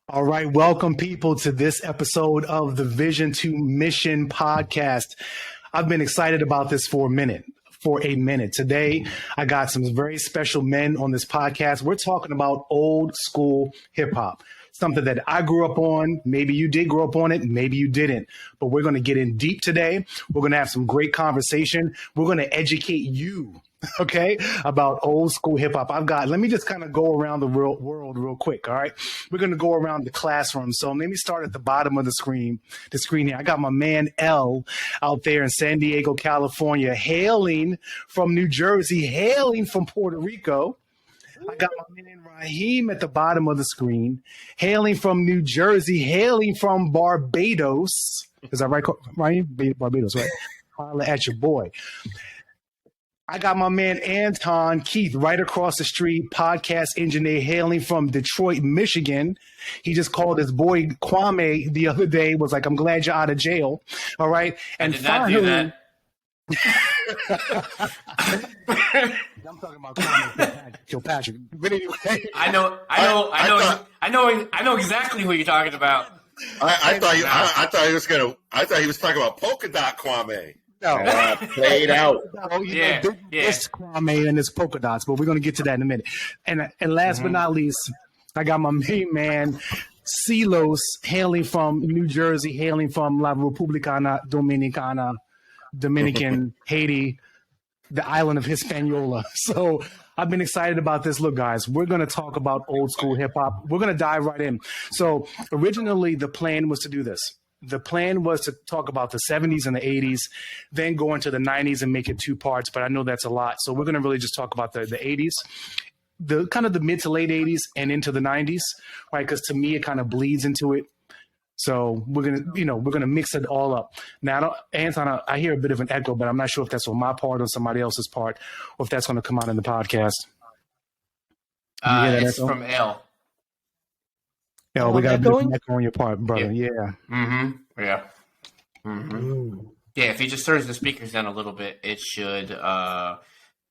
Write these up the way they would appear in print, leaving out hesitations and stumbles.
All right, welcome people to this episode of the Vision2Mission podcast. I've been excited about this for a minute. Today, I got some very special men on this podcast. We're talking about old school hip hop, something that I grew up on. Maybe you did grow up on it, maybe you didn't. But we're going to get in deep today. We're going to have some great conversation. We're going to educate you, okay, about old school hip hop. Let me just kind of go around the world real quick. All right. We're going to go around the classroom. So let me start at the bottom of the screen here. I got my man L out there in San Diego, California, hailing from New Jersey, hailing from Puerto Rico. I got my man Raheem at the bottom of the screen, hailing from New Jersey, hailing from Barbados. Is that right, Raheem? Barbados, right? Holla at your boy. I got my man Anton Keith right across the street, podcast engineer hailing from Detroit, Michigan. He just called his boy Kwame the other day, was like, I'm glad you're out of jail. All right. And I did not do that. I'm talking about Kwame Kilpatrick. But anyway. I know exactly who you're talking about. I thought he was talking about polka dot Kwame. No, played out. This Kwame and his polka dots, but we're going to get to that in a minute. And last but not least, I got my main man, Silos, hailing from New Jersey, hailing from La Republicana Dominican, Haiti, the island of Hispaniola. So I've been excited about this. Look, guys, we're going to talk about old school hip hop. We're going to dive right in. So originally the plan was to do this. The plan was to talk about the 70s and the 80s, then go into the 90s and make it two parts. But I know that's a lot. So we're going to really just talk about the 80s, the kind of the mid to late 80s and into the 90s, right? Because to me, it kind of bleeds into it. So we're going to mix it all up. Now, Anton, I hear a bit of an echo, but I'm not sure if that's on my part or somebody else's part, or if that's going to come out in the podcast. It's from L. Yeah, we got a bit of an echo on your part, brother. Yeah. Mm-hmm. Yeah. Mm-hmm. Yeah, if he just turns the speakers down a little bit, it should. And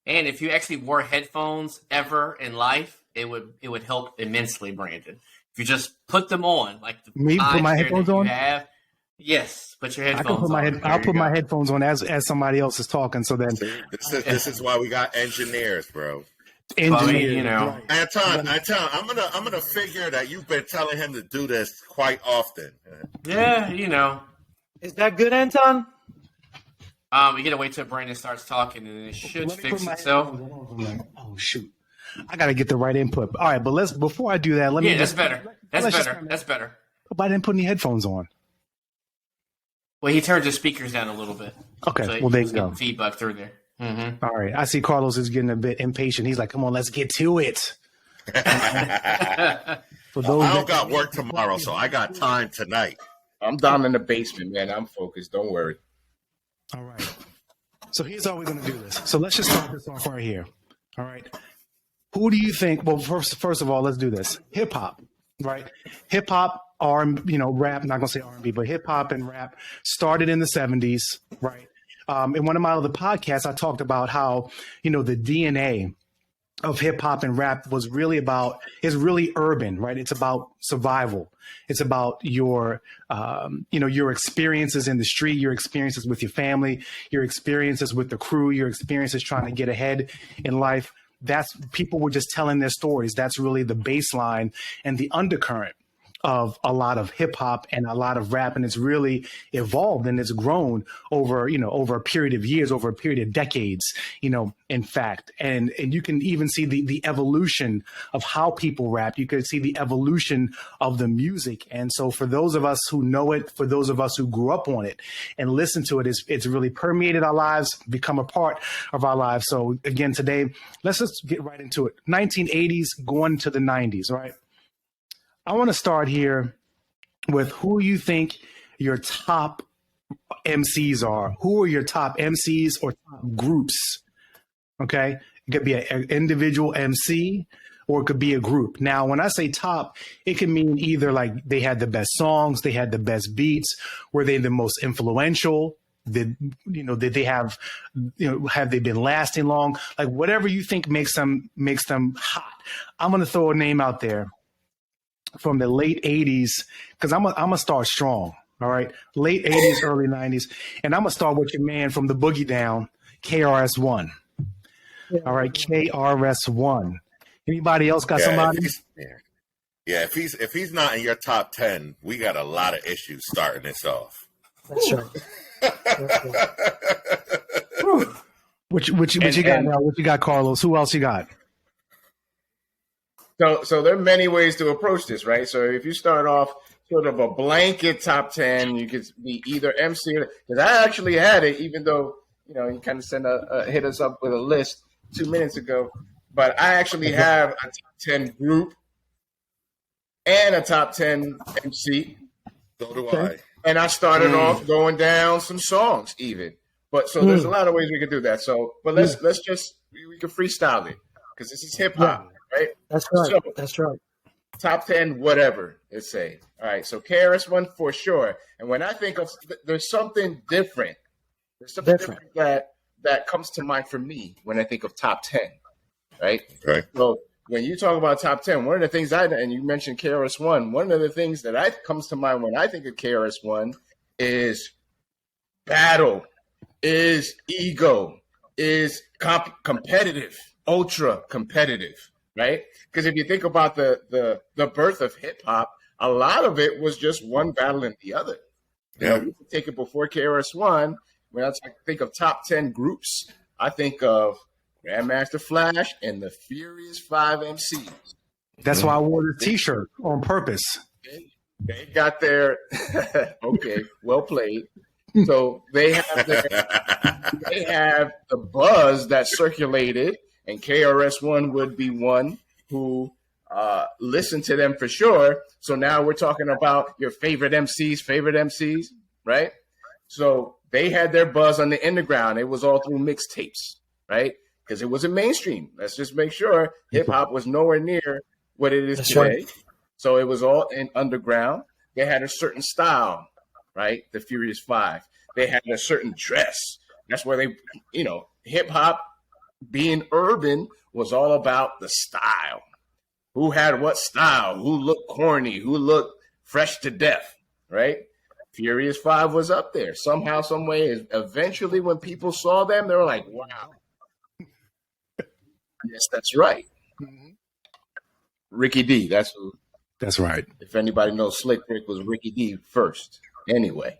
if you actually wore headphones ever in life, it would help immensely, Brandon. If you just put them on, like put my headphones on. Yes, put your headphones on. I'll put my headphones on as somebody else is talking. So then, this is why we got engineers, bro. Engineer, right. Anton, I'm gonna figure that you've been telling him to do this quite often. Yeah, Is that good, Anton? We gotta wait till Brandon starts talking, and it should fix itself. Oh shoot, I gotta get the right input. All right, but before I do that, let me. That's better. That's better. But I didn't put any headphones on. Well, he turned the speakers down a little bit. Okay, so well there you go. Feedback through there. Mm-hmm. All right. I see Carlos is getting a bit impatient. He's like, come on, let's get to it. I don't got work tomorrow, so I got time tonight. I'm down in the basement, man. I'm focused. Don't worry. All right. So here's how we're going to do this. So let's just start this off right here. All right. Who do you think? Well, first of all, let's do this. Hip hop, right? Hip hop, rap, not going to say R&B, but hip hop and rap started in the 70s, right? In one of my other podcasts, I talked about how, the DNA of hip hop and rap is really urban, right? It's about survival. It's about your experiences in the street, your experiences with your family, your experiences with the crew, your experiences trying to get ahead in life. People were just telling their stories. That's really the baseline and the undercurrent of a lot of hip hop and a lot of rap. And it's really evolved and it's grown over a period of years, over a period of decades, in fact. And you can even see the evolution of how people rap. You can see the evolution of the music. And so for those of us who know it, for those of us who grew up on it and listen to it, it's really permeated our lives, become a part of our lives. So again, today, let's just get right into it. 1980s going to the 90s, right? I want to start here with who you think your top MCs are. Who are your top MCs or top groups? Okay. It could be an individual MC or it could be a group. Now, when I say top, it can mean either like they had the best songs, they had the best beats, were they the most influential? Did they have they been lasting long? Like whatever you think makes them hot. I'm going to throw a name out there. from the late 80s, because I'm gonna start strong. All right. Late 80s, early 90s. And I'm gonna start with your man from the Boogie Down, KRS-One. All right, KRS-One. Anybody else got somebody? If he's not in your top 10, we got a lot of issues starting this off. That's right. What you got now? What you got, Carlos? Who else you got? So there are many ways to approach this, right? So if you start off sort of a blanket top 10, you could be either MC or, because I actually had it, even though, you know, you kind of hit us up with a list 2 minutes ago, but I actually have a top 10 group and a top 10 MC. So do I. And I started off going down some songs even. But so there's a lot of ways we can do that. So, but let's just, we can freestyle it because this is hip hop, right? That's right. So, That's right. top 10, whatever, let's say. All right. So KRS-One for sure. And when I think of, there's something different. There's something different that comes to mind for me when I think of top 10, right? Okay. So when you talk about top 10, one of the things and you mentioned KRS-One, one of the things that comes to mind when I think of KRS-One is battle, is ego, is competitive, ultra competitive, right? Because if you think about the birth of hip hop, a lot of it was just one battling the other. Yeah. You can take it before KRS-One. When I think of top 10 groups, I think of Grandmaster Flash and the Furious 5 MCs. That's why I wore this T-shirt on purpose. They got their okay, well played. So they have the buzz that circulated, and KRS-One would be one who listened to them for sure. So now we're talking about your favorite MCs, right? So they had their buzz on the underground. It was all through mixtapes, right? Because it wasn't mainstream. Let's just make sure hip hop was nowhere near what it is today. Right. So it was all in underground. They had a certain style, right? The Furious 5. They had a certain dress. That's where they, hip hop being urban was all about the style. Who had what style? Who looked corny? Who looked fresh to death, right? Furious 5 was up there. Somehow, some way, eventually when people saw them, they were like, wow. Yes, that's right. Mm-hmm. Ricky D, that's who. That's right. If anybody knows, Slick Rick was Ricky D first. Anyway,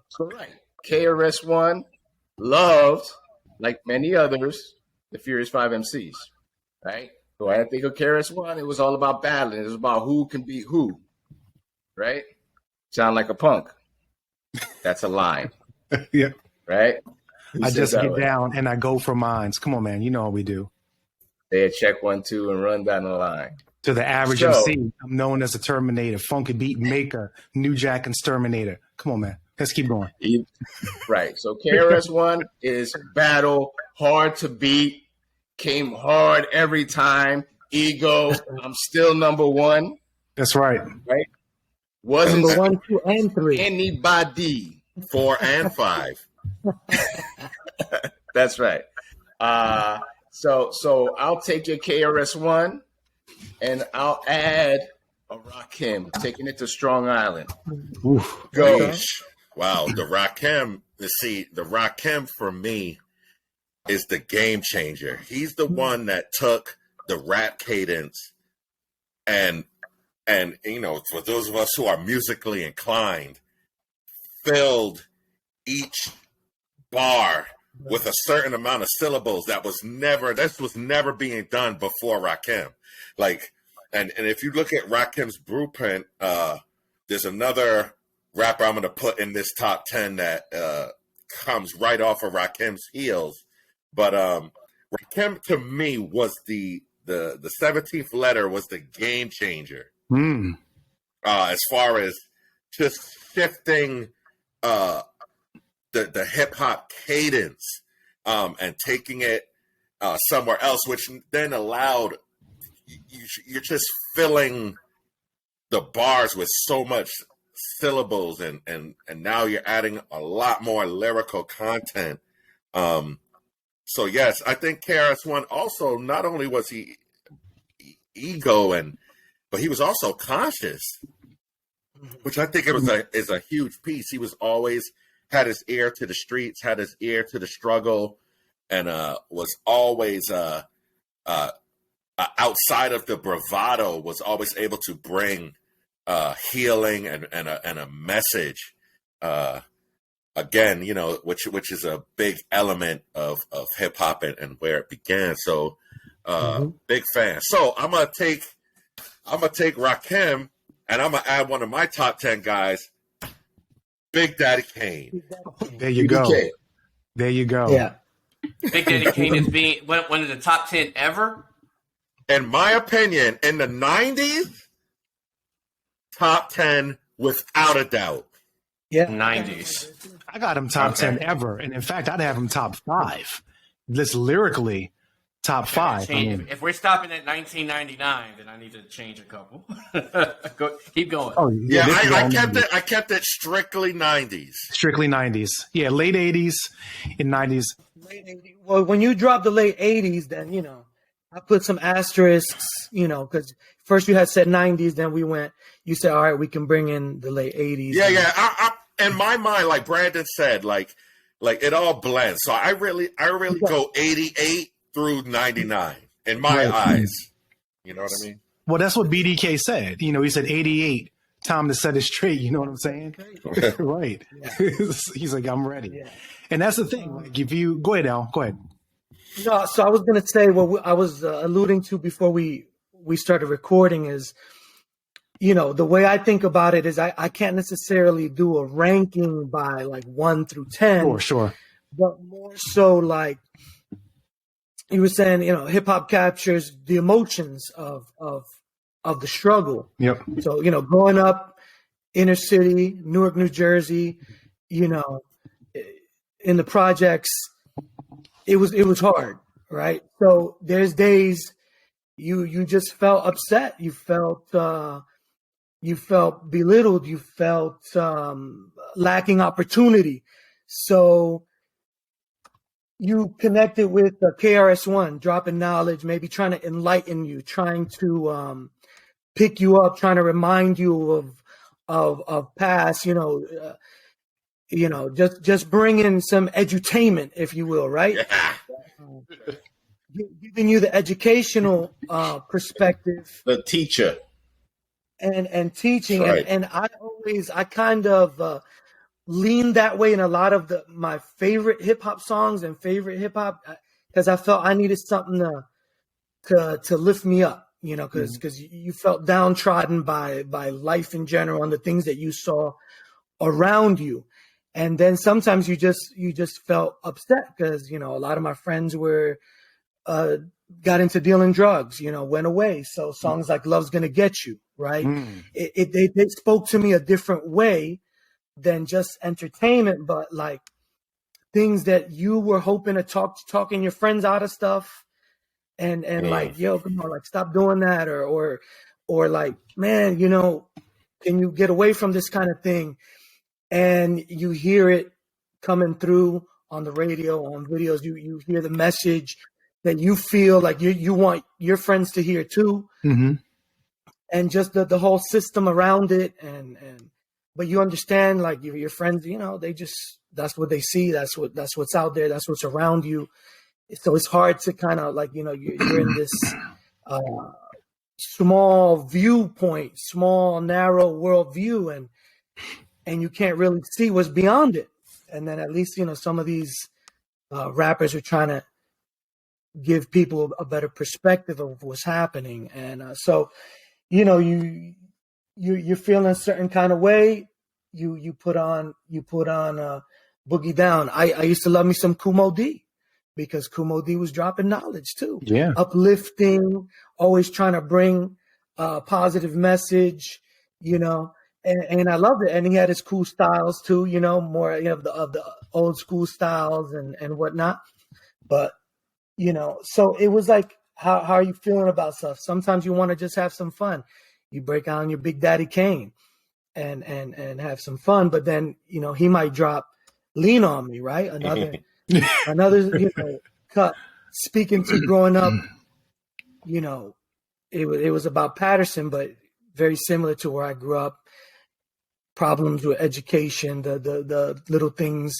so right, KRS-One loved, like many others, the Furious 5 MCs, right? So I think of KRS-One, it was all about battling. It was about who can beat who, right? Sound like a punk. That's a line. Yeah. Right? I just get down and I go for mines. Come on, man. You know what we do. They check 1, 2 and run down the line. To the average MC, I'm known as a Terminator, funky beat maker, New Jack exterminator. Come on, man. Let's keep going. Right. So KRS-One is battle, hard to beat, came hard every time. Ego, I'm still number one. That's right. Right? Wasn't number 1, 2, and 3. Anybody. 4 and 5. That's right. So I'll take your KRS-One and I'll add a Rakim, taking it to Strong Island. Oof. Go. Wow, the Rakim. The Rakim for me is the game changer. He's the one that took the rap cadence and for those of us who are musically inclined, filled each bar with a certain amount of syllables this was never being done before Rakim. Like, and if you look at Rakim's blueprint, there's another rapper I'm going to put in this top 10 that comes right off of Rakim's heels. But Rakim to me was the 17th letter was the game changer. As far as just shifting the hip hop cadence and taking it somewhere else, which then allowed you're just filling the bars with so much syllables and now you're adding a lot more lyrical content. So yes, I think KRS-One also, not only was he ego and but he was also conscious, which I think is a huge piece. He was always had his ear to the streets, had his ear to the struggle, and was always outside of the bravado, was always able to bring healing and a message. Again, which is a big element of hip hop and where it began. So, big fan. So I'm gonna take Rakim, and I'm gonna add one of my top 10 guys, Big Daddy Kane. There you go. BDK. There you go. Yeah. Big Daddy Kane is being one of the top 10 ever. In my opinion, in the 90s, top 10 without a doubt. Yeah. 90s. I got him top 10 ever. And in fact, I'd have him top 5. Just lyrically, top 5. I mean, If we're stopping at 1999, then I need to change a couple. Keep going. oh, Yeah, this is all I kept 90s. it. I kept it strictly 90s. Strictly 90s. Yeah, late 80s and 90s. Well, when you drop the late 80s, then, I put some asterisks, because first you had said 90s, then you said, all right, we can bring in the late 80s. Yeah. I, in my mind, like Brandon said, like it all blends. So I really go 88 through 99 in my eyes. You know what I mean? Well, that's what BDK said. He said 88, time to set it straight. You know what I'm saying? Right. He's like, I'm ready. Yeah. And that's the thing. Like, if you go ahead, Al, go ahead. No, so I was going to say what I was alluding to before we started recording is, the way I think about it is I can't necessarily do a ranking by like 1 through 10. Sure. But more so like you were saying, hip hop captures the emotions of the struggle. Yep. So, growing up inner city, Newark, New Jersey, in the projects, it was hard, right? So there's days you just felt upset. You felt belittled. You felt lacking opportunity. So you connected with KRS-One, dropping knowledge, maybe trying to enlighten you, trying to pick you up, trying to remind you of past, just bring in some edutainment, if you will, right? Yeah. Giving you the educational perspective The teacher. and teaching. Right. And I kind of lean that way in a lot of my favorite hip hop songs and favorite hip hop, because I felt I needed something to lift me up, because you felt downtrodden by life in general and the things that you saw around you. And then sometimes you just felt upset because, a lot of my friends got into dealing drugs, went away. So songs like Love's Gonna Get You, right? They spoke to me a different way than just entertainment, but like things that you were hoping to talking your friends out of stuff and like, yo, come on, like stop doing that or like, man, can you get away from this kind of thing? And you hear it coming through on the radio, on videos. You hear the message that you feel like you want your friends to hear too, and just the whole system around it. But you understand, like your friends, they just that's what they see. That's what's out there. That's what's around you. So it's hard to kind of like you're in this small viewpoint, small narrow worldview, and you can't really see what's beyond it. And then at least, some of these rappers are trying to give people a better perspective of what's happening. And so, you're feeling a certain kind of way. You put on Boogie Down. I used to love me some Kumo D because Kumo D was dropping knowledge too. Yeah. Uplifting, always trying to bring a positive message, And I loved it. And he had his cool styles too, more of the old school styles and whatnot. But, so it was like, how are you feeling about stuff? Sometimes you want to just have some fun. You break out on your Big Daddy Kane and have some fun. But then, he might drop Lean on Me, right? Another cut. Speaking to growing up, it was about Patterson, but very similar to where I grew up. Problems with education, the little things,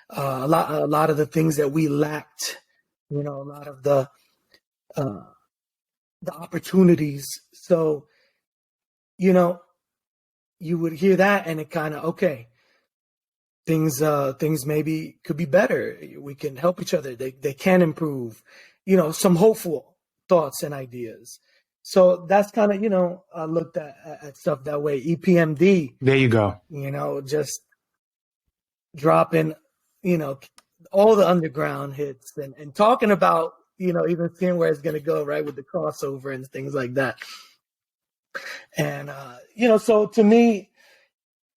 a lot of the things that we lacked, a lot of the opportunities. So, you would hear that and it kind of, okay, things maybe could be better. We can help each other. They can improve, some hopeful thoughts and ideas. So that's kind of, I looked at stuff that way. EPMD. There you go. Just dropping, all the underground hits and talking about, even seeing where it's going to go, right, with the crossover and things like that. And, so to me,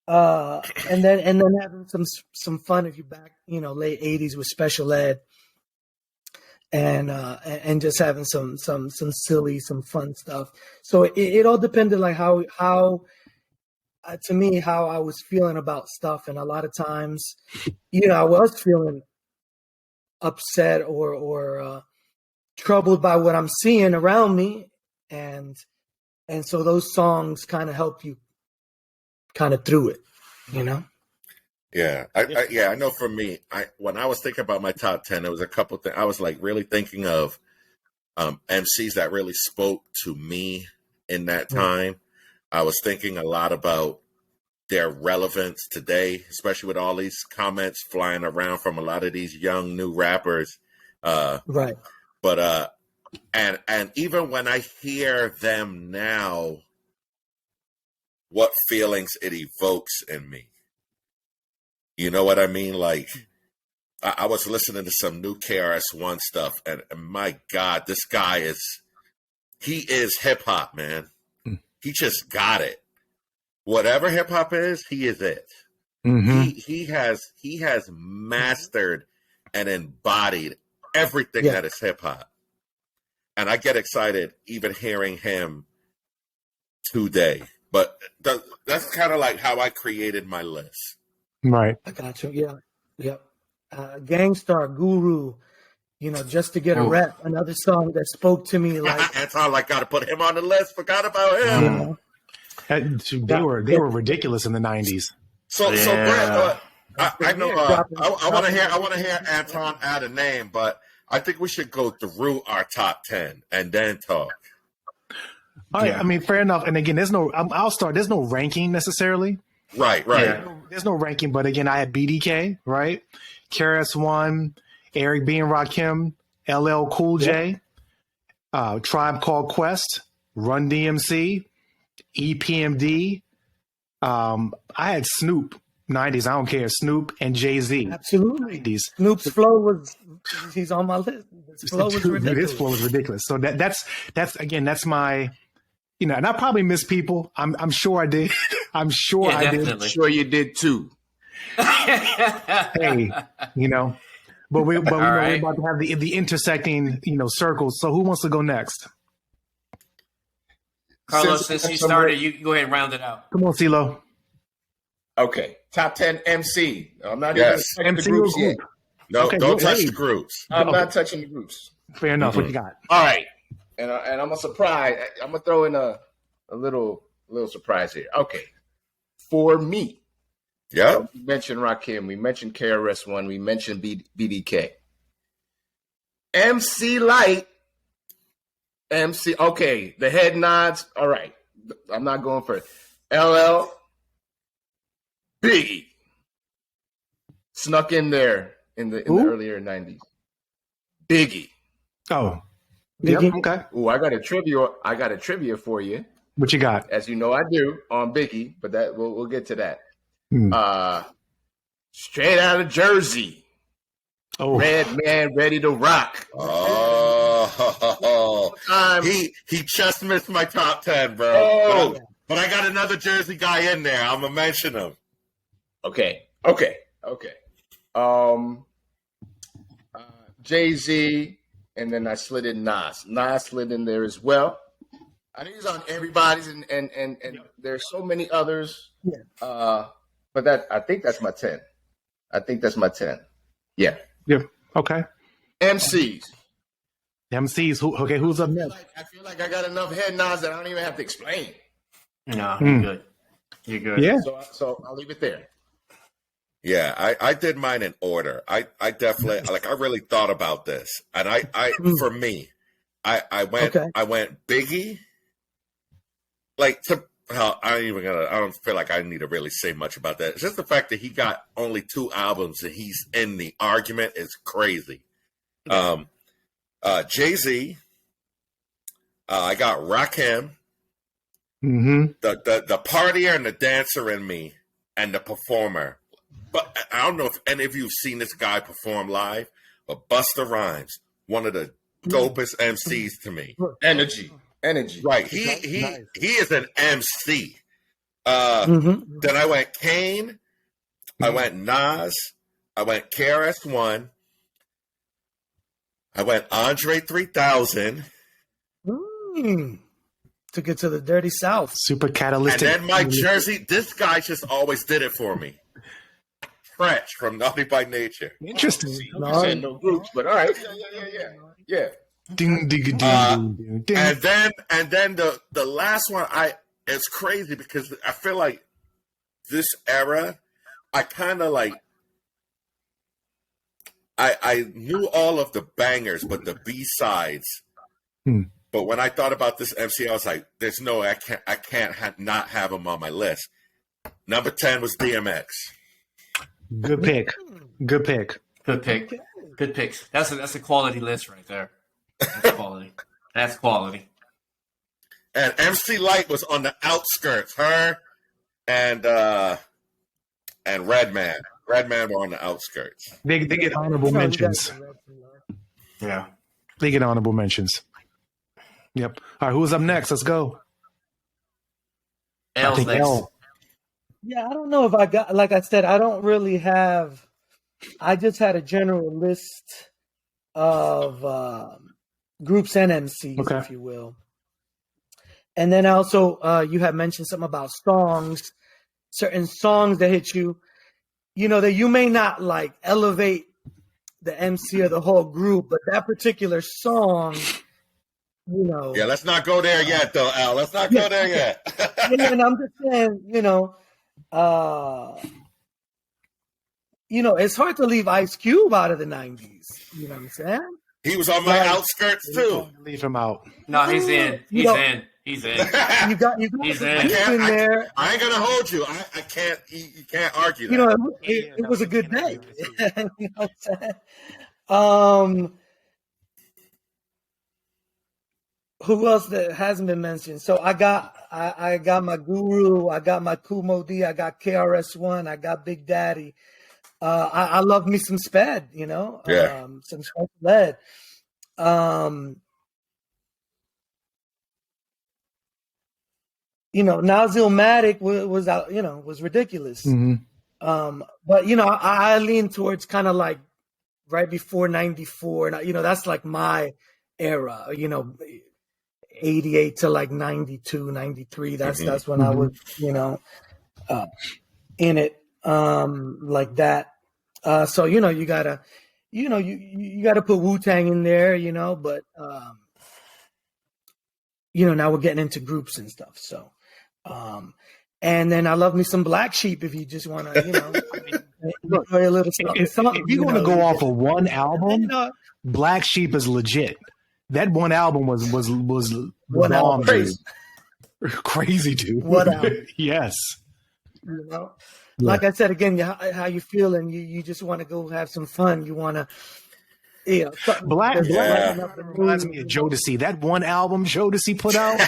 and then having some fun if you back, late 80s with special ed. And just having some silly, some fun stuff. So it all depended like how to me, how I was feeling about stuff. And a lot of times, I was feeling upset or troubled by what I'm seeing around me. And so those songs kind of help you kind of through it, Yeah, I know. For me, when I was thinking about my top 10, there was a couple things I was like really thinking of MCs that really spoke to me in that time. I was thinking a lot about their relevance today, especially with all these comments flying around from a lot of these young new rappers. Right. But and even when I hear them now, what feelings it evokes in me. You know what I mean? Like, I was listening to some new KRS-One stuff, and my God, this guy he is hip-hop, man. He just got it. Whatever hip-hop is, he is it. Mm-hmm. He has mastered and embodied everything that is hip-hop. And I get excited even hearing him today. But that's kind of like how I created my list. Right. I got you. Yeah. Yep. Gangstar, Guru, just to get a rep. Another song that spoke to me like that's all I got to put him on the list. Forgot about him. They were ridiculous in the 90s. So Brett, I know. I want to hear Anton add a name, but I think we should go through our top 10 and then talk. All right. I mean, fair enough. And again, I'll start. There's no ranking necessarily. Right. There's no ranking, but again, I had BDK, right? KRS-One, Eric B. and Rakim, LL Cool J, Tribe Called Quest, Run DMC, EPMD. I had Snoop, 90s. I don't care. Snoop and Jay-Z. Absolutely. 90s. Snoop's flow he's on my list. His flow was ridiculous. His flow was ridiculous. So that's my, and I probably miss people. I'm sure I did. I'm sure I did. I'm sure you did too. Hey, but we know we're about to have the intersecting, circles. So who wants to go next? Carlos, since you started, you go ahead and round it out. Come on, CeeLo. Okay, top 10 MC. I'm not even touching the groups yet. No, Okay, don't touch the groups. I'm not touching the groups. Fair enough. What you got? All right, and I'm a surprise. I'm gonna throw in a little surprise here. Okay, for me, we mentioned Rakim, we mentioned KRS-One, we mentioned BDK, MC Light, MC. Okay, the head nods. All right, I'm not going for it. LL, Biggie snuck in there in the earlier 90s. Biggie. Oh, Biggie. yep. Okay. Ooh, I got a trivia for you. What you got? As you know, I do on Biggie, but that we'll get to that. Straight out of Jersey. Oh, Red Man Ready to Rock. Oh, he just missed my top 10, bro. Oh. But I got another Jersey guy in there. I'm gonna mention him. Okay. Jay-Z, and then I slid in Nas. Nas slid in there as well. I think he's on everybody's, and there's so many others. Yeah. But I think that's my 10. Yeah. yeah. Okay. MCs. MCs. Who's up next? I feel like I got enough head nods that I don't even have to explain. No, you're good. You're good. Yeah. So I'll leave it there. Yeah, I did mine in order. I definitely I really thought about this, and I for me, I went Biggie. Like hell, I don't feel like I need to really say much about that. It's just the fact that he got only 2 albums and he's in the argument is crazy. Jay-Z, I got Rakim, the partier and the dancer in me, and the performer. But I don't know if any of you have seen this guy perform live, but Busta Rhymes, one of the dopest MCs to me. Energy. Right. He is an MC. Then I went Kane. I went Nas. I went KRS-One. I went Andre 3000. Took it to the dirty South. Super catalytic. And then my jersey, this guy just always did it for me. French from Naughty by Nature. Interesting. You said no groups, but all right. Yeah. Ding, ding, ding, ding, ding. And then the last one, it's crazy because I feel like this era, I kind of like, I knew all of the bangers, but the B-sides. But when I thought about this MC, I was like, "There's no, I can't not have him on my list." Number 10 was DMX. Good pick. Good pick. Good pick. Good picks. That's a quality list right there. That's quality. That's quality. And MC Light was on the outskirts. Her and Redman. Redman were on the outskirts. They get honorable mentions. Yeah. They get honorable mentions. Yep. All right, who's up next? Let's go. L's next. L. Yeah, I don't know if I got, like I said, I don't really have, I just had a general list of groups and MCs, if you will. And then also, you had mentioned something about songs, certain songs that hit you, that you may not like elevate the MC or the whole group, but that particular song, Yeah, let's not go there yet, though, Al. Let's not go there yet. And I'm just saying, it's hard to leave Ice Cube out of the 90s. You know what I'm saying? He was on my outskirts, too. Leave him out. No, he's in. He's in. He's in. You got He's in there. there. I ain't gonna hold you. I can't. You can't argue that. It was a good day. You know what I'm saying? Who else that hasn't been mentioned? So I got my Guru, I got my Kumo D, I got KRS-One, I got Big Daddy. I love me some Sped, some Sped Lead. Nazilmatic was out, was ridiculous. But I lean towards kind of like right before 94. And that's like my era, 88 to like 92, 93. That's when I was, in it, like that. So, you gotta, you gotta put Wu-Tang in there, but, now we're getting into groups and stuff. So, and then I love me some Black Sheep if you just want to, enjoy a little something. If you want to go off of one album, Black Sheep is legit. That one album was one album crazy, dude. What album? Yes. Like I said again, how you feel, and you just want to go have some fun. You want to, Black reminds me of Jodeci. That one album Jodeci put out.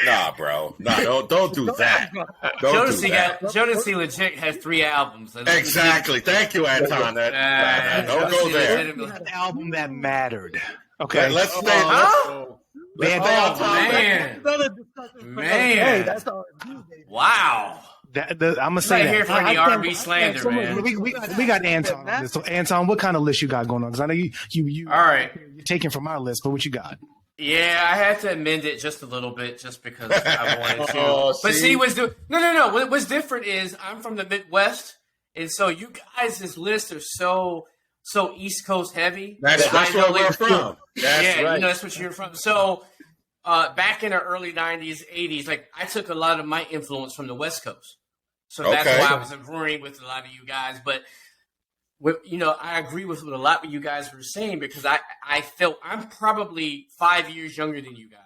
Nah, bro. Nah, don't do that. Jodeci legit has 3 albums. Exactly. Thank you, Anton. Don't go there. An album that mattered. Okay, let's stay. Man. Hey, that's all. Wow. I'm gonna say right here for the R&B slander, man. We got Anton on this. So Anton, what kind of list you got going on? Because I know you. All right. You're taking from our list, but what you got? Yeah, I had to amend it just a little bit, just because I wanted to. But see, no. What's different is I'm from the Midwest, and so you guys' lists are so so East Coast heavy. That's where we're from. That's right. That's what you're from. So back in the early 90s, 80s, like I took a lot of my influence from the West Coast. So that's why I was agreeing with a lot of you guys. But, I agree with what a lot of you guys were saying because I felt I'm probably 5 years younger than you guys.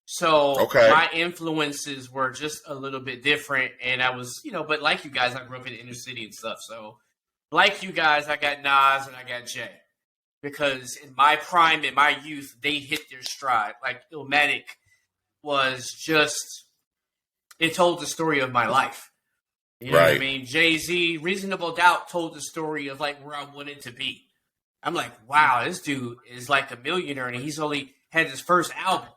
So my influences were just a little bit different. And I was, but like you guys, I grew up in the inner city and stuff. So like you guys, I got Nas and I got Jay. Because in my prime, in my youth, they hit their stride. Like Illmatic was just, it told the story of my life. You know what I mean? Jay-Z, Reasonable Doubt told the story of like where I wanted to be. I'm like, wow, this dude is like a millionaire and he's only had his first album.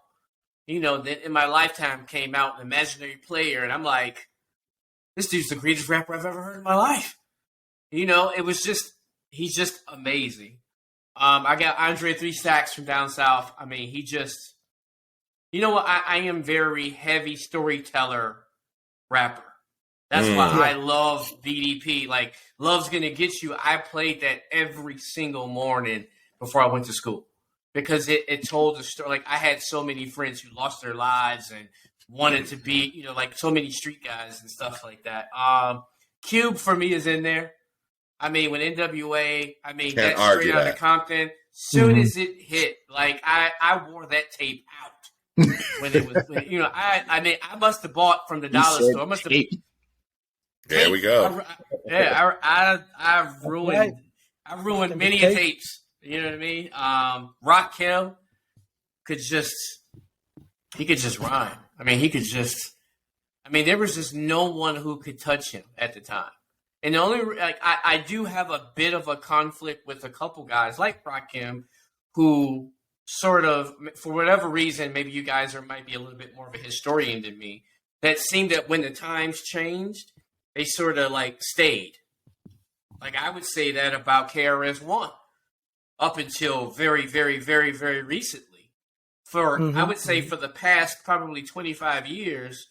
Then In My Lifetime came out, Imaginary Player, and I'm like, this dude's the greatest rapper I've ever heard in my life. It was just, he's just amazing. I got Andre 3 Stacks from down south. I mean, he just, I am very heavy storyteller rapper. That's why I love BDP. Like, Love's Gonna Get You. I played that every single morning before I went to school because it told the story. Like, I had so many friends who lost their lives and wanted to be, like so many street guys and stuff like that. Cube for me is in there. I mean, when NWA, that Straight Outta Compton, soon as it hit, like I wore that tape out when it was, I must have bought from the dollar store. I must have. There we go. I ruined many tapes. You know what I mean? Rakim could just rhyme. There was just no one who could touch him at the time. And the only, I do have a bit of a conflict with a couple guys like Rakim who sort of, for whatever reason, maybe you guys might be a little bit more of a historian than me, that seemed that when the times changed, they sort of stayed. Like I would say that about KRS-One up until very, very, very, very recently. I would say for the past probably 25 years,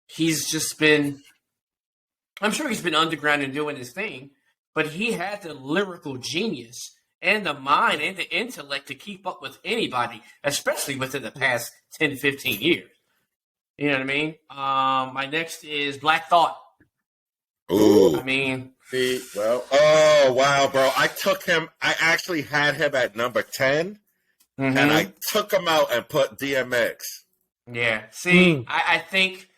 he's just been, I'm sure he's been underground and doing his thing, but he had the lyrical genius and the mind and the intellect to keep up with anybody, especially within the past 10, 15 years. You know what I mean? My next is Black Thought. Ooh. Oh, wow, bro. I actually had him at number 10, and I took him out and put DMX. Yeah. See, I think...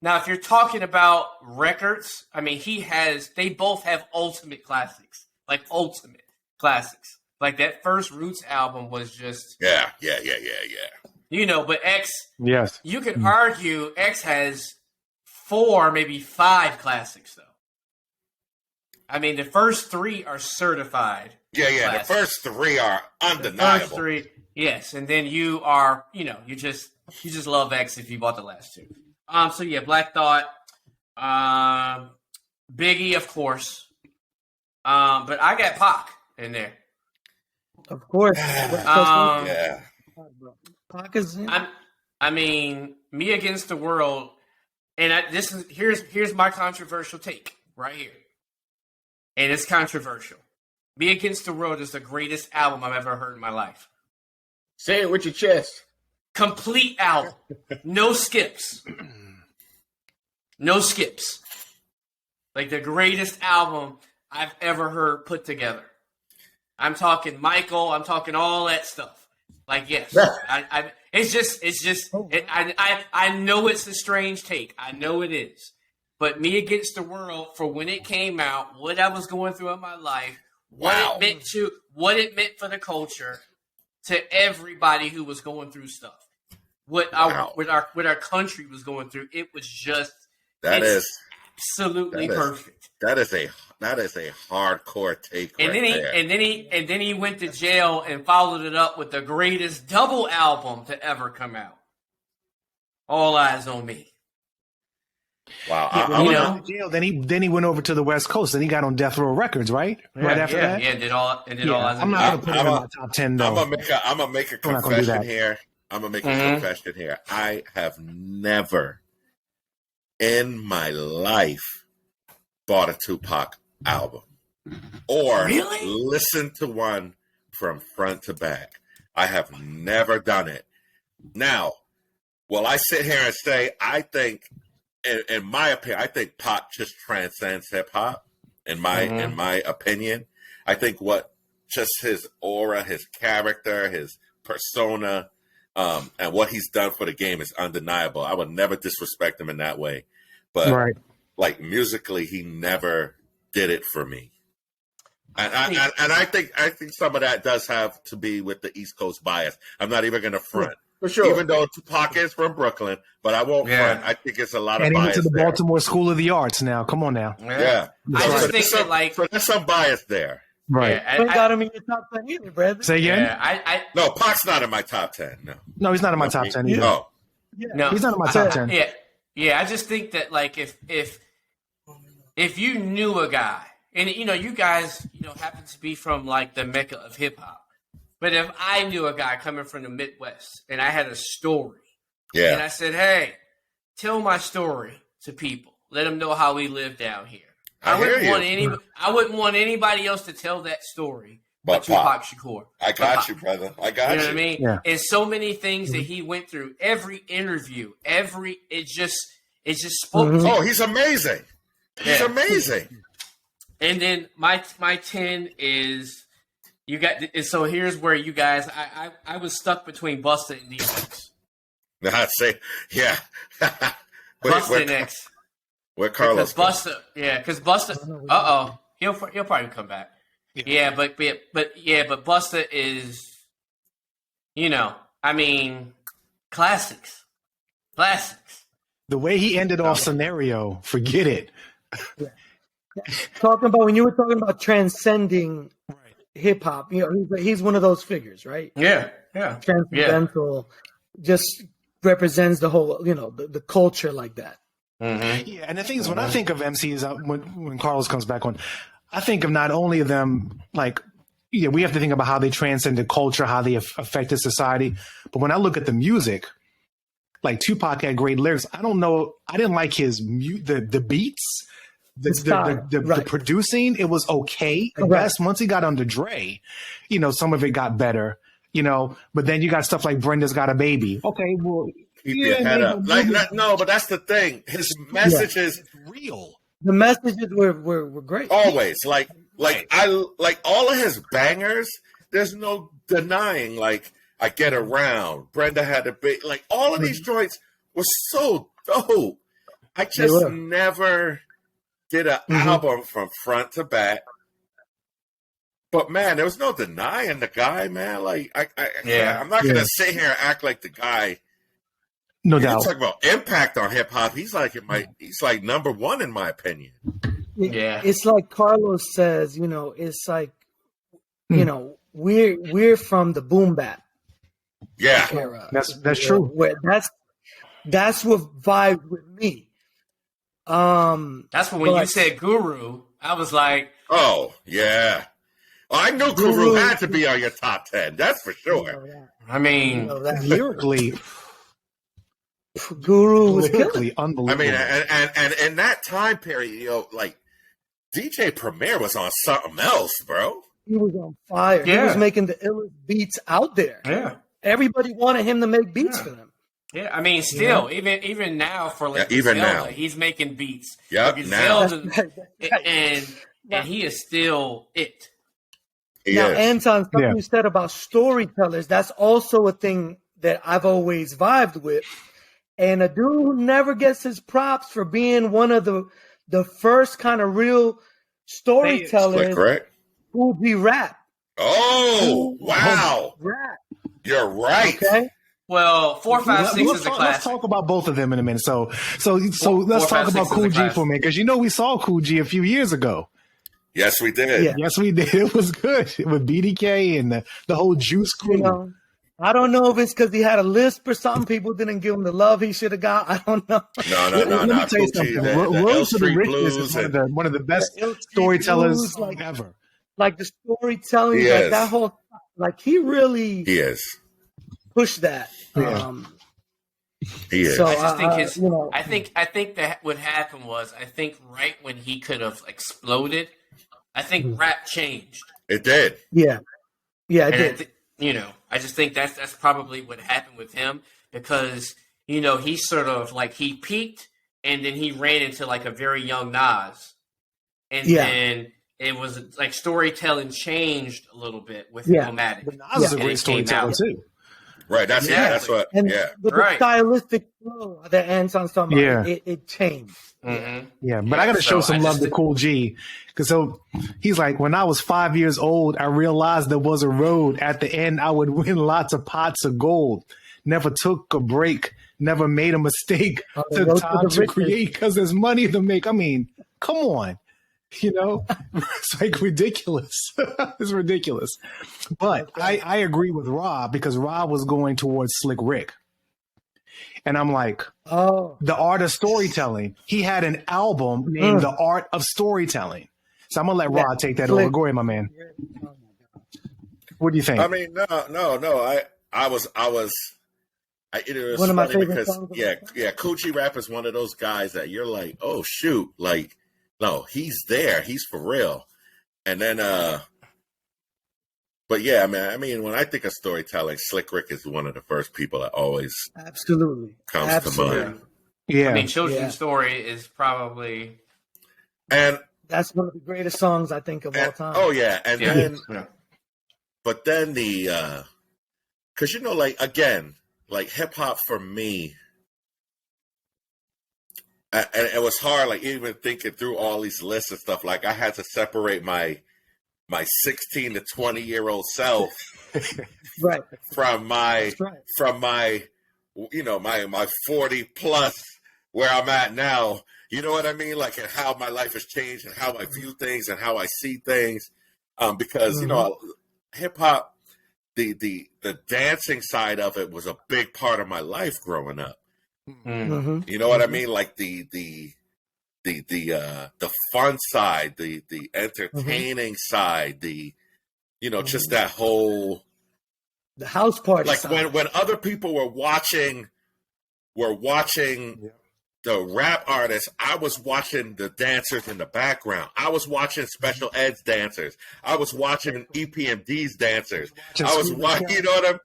Now, if you're talking about records, they both have ultimate classics. Like, ultimate classics. Like, that first Roots album was just... Yeah. But X... Yes. You could argue X has 4, maybe 5 classics, though. The first 3 are certified. Yeah. Classics. The first 3 are undeniable. The first 3, yes. And then you are, you just love X if you bought the last 2. Black Thought, Biggie, of course. But I got Pac in there. Of course. Yeah. Pac is in. Me Against the World, and here's my controversial take right here. And it's controversial. Me Against the World is the greatest album I've ever heard in my life. Say it with your chest. Complete album. No skips. No skips. Like the greatest album I've ever heard put together. I'm talking Michael. I'm talking all that stuff. Like, yes. I know it's a strange take. I know it is. But Me Against the World, for when it came out, what I was going through in my life, what it meant for the culture, to everybody who was going through stuff. What our country was going through, it was just absolutely perfect. That is a hardcore take. And then he went to jail and followed it up with the greatest double album to ever come out. All Eyes on Me. Wow. Yeah, jail, then he went over to the West Coast. Then he got on Death Row Records, right? That. Yeah. Did all. I'm not gonna put him in my top 10 though. I'm gonna make a confession here. I have never in my life bought a Tupac album. or Really? listen to one from front to back. I have never done it. Now, will I sit here and say I think, in my opinion, I think pop just transcends hip hop. In my opinion, I think what just his aura, his character, his persona, and what he's done for the game is undeniable. I would never disrespect him in that way, but like musically, he never did it for me. And I think some of that does have to be with the East Coast bias. I'm not even going to front. For sure. Even though Tupac is from Brooklyn, but I won't front. I think it's a lot of bias. And he went to the there. Baltimore School of the Arts now. Come on now. Yeah. I just think that, like... So there's some bias there. Right. Yeah, You got him in your top 10 either, brother. Say again? Yeah, No, Pac's not in my top 10. No. No, he's not in my top 10 either. No. no, He's not in my top 10. Yeah. I just think that, like, if you knew a guy, and you guys, happen to be from like the mecca of hip hop, but if I knew a guy coming from the Midwest and I had a story, and I said, "Hey, tell my story to people. Let them know how we live down here." I wouldn't want anybody else to tell that story but Tupac Shakur. I got you, brother. I got you. You know what I mean? Yeah. And so many things that he went through, every interview, it just spoke to Oh, me. he's amazing. He's amazing. And then my 10 is you got. And so here's where you guys. I was stuck between Busta and DMX. I'd say, yeah. Busta and X. Where Carlos? Because Busta. He'll probably come back. Yeah, but Busta is, classics. The way he ended off Scenario, forget it. Talking about when you were talking about transcending hip hop, he's one of those figures, right? Yeah. Transcendental, just represents the whole, the culture like that. Mm-hmm. Yeah, and the thing is, when I think of MCs, when Carlos comes back on, I think of not only of them, like, we have to think about how they transcended culture, how they affected society. But when I look at the music, like Tupac had great lyrics. I don't know. I didn't like his the beats, the producing. It was okay at best. Once he got under Dre, some of it got better. But then you got stuff like Brenda's Got a Baby. Okay, well, keep your head up. No, but that's the thing. His messages real. The messages were great. Always like all of his bangers. There's no denying. Like, I Get Around, Brenda Had a Baby. Like, all of these joints were so dope. I just never did an album from front to back. But man, there was no denying the guy, man. Like, I'm not gonna sit here and act like the guy. No doubt. Talk about impact on hip hop. He's like number one in my opinion. It's like Carlos says. It's like, we're from the boom bap. Yeah, era. That's true. Where that's what vibed with me. That's when you said Guru, I was like, oh yeah. I knew Guru had to be on your top 10. That's for sure. I mean, lyrically, Guru was killing. Unbelievable. I mean, and in that time period, like DJ Premier was on something else, bro. He was on fire. Yeah. He was making the illest beats out there. Yeah. Everybody wanted him to make beats for them. Yeah, I mean, still, even now for like even Zelda, now he's making beats. Yep, Like now. Zelda, and he is still it. Now, Anton, something you said about storytellers, that's also a thing that I've always vibed with. And a dude who never gets his props for being one of the first kind of real storytellers, correct? Cool Rap. Oh, wow. Rap. You're right. Okay. Well, 4, 5, 6 is a classic. Let's talk about both of them in a minute. So let's talk about Cool G for a minute, because we saw Cool G a few years ago. Yes, we did. Yeah. Yes, we did. It was good with BDK and the whole Juice crew. I don't know if it's because he had a lisp or something. People didn't give him the love he should have got. I don't know. No. Let me tell you something. Road to the Riches is one of the best storytellers ever. Like the storytelling, like that whole, like he is pushed that. He is. So, I just think I think that what happened was, I think right when he could have exploded, I think rap changed. It did. Yeah, it And did. I just think that's probably what happened with him because he sort of like he peaked and then he ran into like a very young Nas, and then it was like storytelling changed a little bit with Illmatic. But Nas is a And great it came storyteller out. too. Right. That's what. And Yeah. with the Right. stylistic flow that Anton's talking about, it changed. Mm-hmm. Yeah, but I got to show some love to Cool G, because he's like, when I was 5 years old, I realized there was a road. At the end, I would win lots of pots of gold. Never took a break. Never made a mistake. Took time to create because there's money to make. I mean, come on. It's like ridiculous. It's ridiculous. But I agree with Rob, because Rob was going towards Slick Rick. And I'm like, the art of storytelling. He had an album named The Art of Storytelling. So I'm going to let Rob take that over. Go ahead, my man. What do you think? I mean, no. It was One of my funny favorite because songs. Coochie Rap is one of those guys that you're like, oh shoot, like, no, he's there, he's for real. And then but yeah, man, I mean, when I think of storytelling, Slick Rick is one of the first people that always comes to mind. Yeah. I mean, Children's Story is probably, And that's one of the greatest songs I think of all time. Oh yeah, and then but then the because like again, like hip hop for me, and it was hard, like even thinking through all these lists and stuff. Like I had to separate my 16 to 20-year-old self right from my my 40 plus where I'm at now. You know what I mean? Like, and how my life has changed and how I view things and how I see things. Because hip hop, the dancing side of it was a big part of my life growing up. Mm-hmm. You know what I mean? Like the fun side, the entertaining side, just that whole the house party. Like side. when other people were watching the rap artists, I was watching the dancers in the background. I was watching Special Ed's dancers. I was watching EPMD's dancers. I was watching, you know what I'm.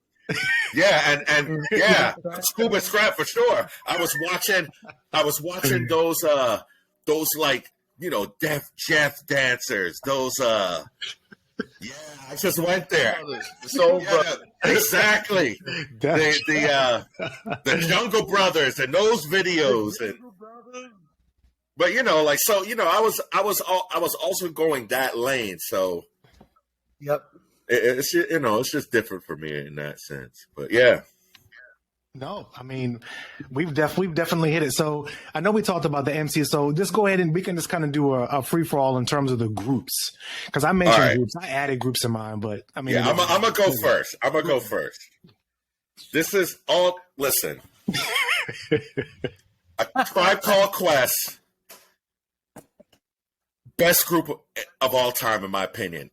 Yeah, and yeah, Scuba Scrap for sure. I was watching those like, Def Jeff dancers. Those I just went there. Exactly. The Jungle Brothers and those videos, but I was also going that lane. So yep. It's just different for me in that sense. But yeah. No, I mean, we've definitely hit it. So I know we talked about the MC. So just go ahead and we can just kind of do a free for all in terms of the groups, because I mentioned groups. I added groups in mine, but I mean, I'm gonna go first. This is all. Listen, a Tribe Called Quest, best group of all time, in my opinion.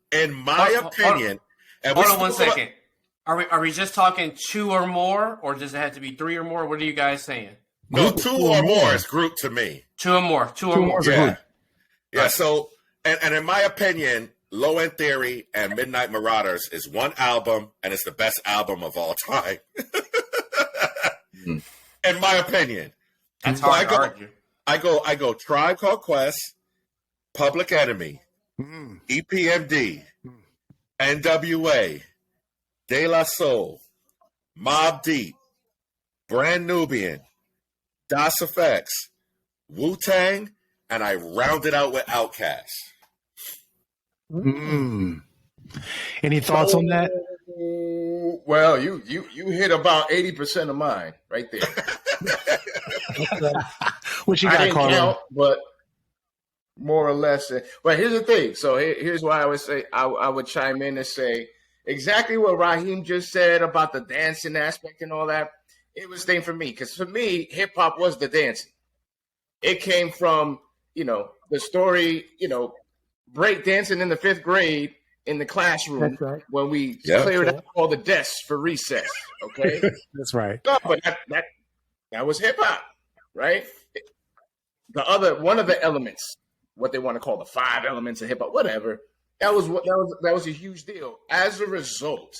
Hold on 1 second. Are we just talking 2 or more, or does it have to be 3 or more? What are you guys saying? No, 2 or more is group to me. 2 or more. 2 or more. Yeah. Yeah. So, and in my opinion, Low End Theory and Midnight Marauders is one album, and it's the best album of all time. In my opinion. That's hard to argue. I go Tribe Called Quest, Public Enemy, EPMD, NWA, De La Soul, Mobb Deep, Brand Nubian, Das Effects, Wu-Tang, and I round it out with Outkast. Any thoughts on that? Well, you hit about 80% of mine right there. What you I got, didn't Carlo? count, but more or less. But here's the thing. So here's why I would say I would chime in and say exactly what Raheem just said about the dancing aspect and all that. It was the thing for me, because for me, hip hop was the dancing. It came from the story, break dancing in the 5th grade in the classroom when we cleared out all the desks for recess. Okay, That's right. no, but that was hip hop, right? One of the elements, what they want to call the 5 elements of hip hop, whatever, That was a huge deal. As a result,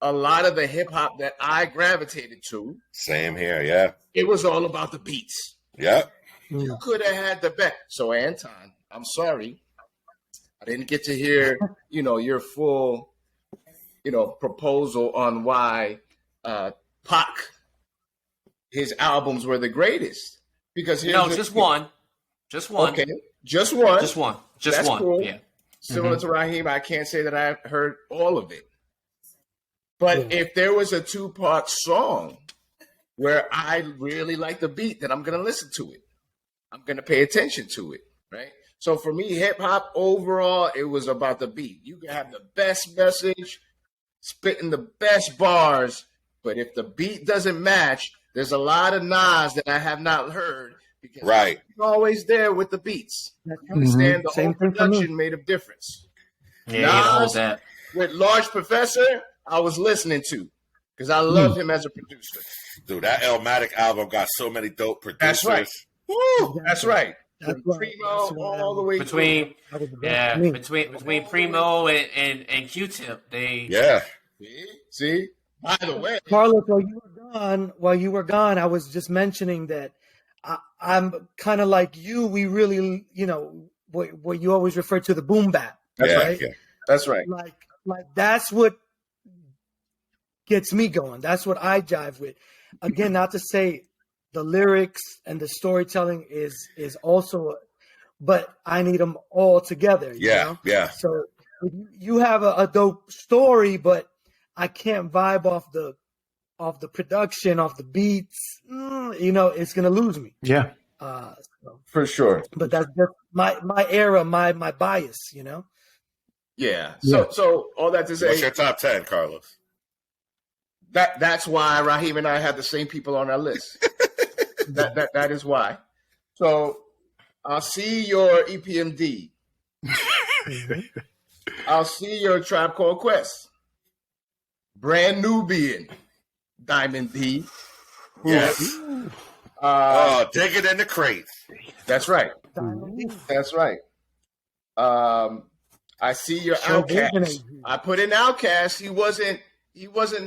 a lot of the hip hop that I gravitated to, Same here. Yeah. it was all about the beats. Yep. You could have had the best. So Anton, I'm sorry, I didn't get to hear, your full, proposal on why Pac, his albums were the greatest. Because just one. Okay, just one. Just That's one. cool. Yeah. Similar to Raheem, I can't say that I heard all of it. But if there was a two-part song where I really like the beat, then I'm going to listen to it. I'm going to pay attention to it, right? So for me, hip-hop overall, it was about the beat. You can have the best message, spitting the best bars, but if the beat doesn't match, there's a lot of Nas that I have not heard because Right. he's always there with the beats. You understand the Same whole thing for me. production made a difference. Yeah, you hold Nas that. with Large Professor, I was listening to because I love him as a producer. Dude, that Illmatic album got so many dope producers. That's right. Woo! That's right. That's From right. Primo That's right. all the way Between That was the best for me. between Primo and Q-Tip, they Yeah. through. See? By the way, Carlos, while you were gone, I was just mentioning that I'm kind of like you. We really, what you always refer to the boom bap. that's Yeah, right. yeah. That's right. Like that's what gets me going. That's what I jive with. Again, not to say the lyrics and the storytelling is also, but I need them all together. you Yeah. know? Yeah. So if you have a dope story, but I can't vibe off the production, off the beats. It's gonna lose me. Yeah. So, For sure. but that's just my era, my bias. Yeah. Yeah. So all that to What's say your top 10, Carlos? that's why Raheem and I have the same people on our list. that is why. So I'll see your EPMD. I'll see your Tribe Called Quest. Brand Nubian. Diamond D. Yes. Dig it in the crates. That's right. That's right. I see your Show Outcast. vision. I put in Outcast. He wasn't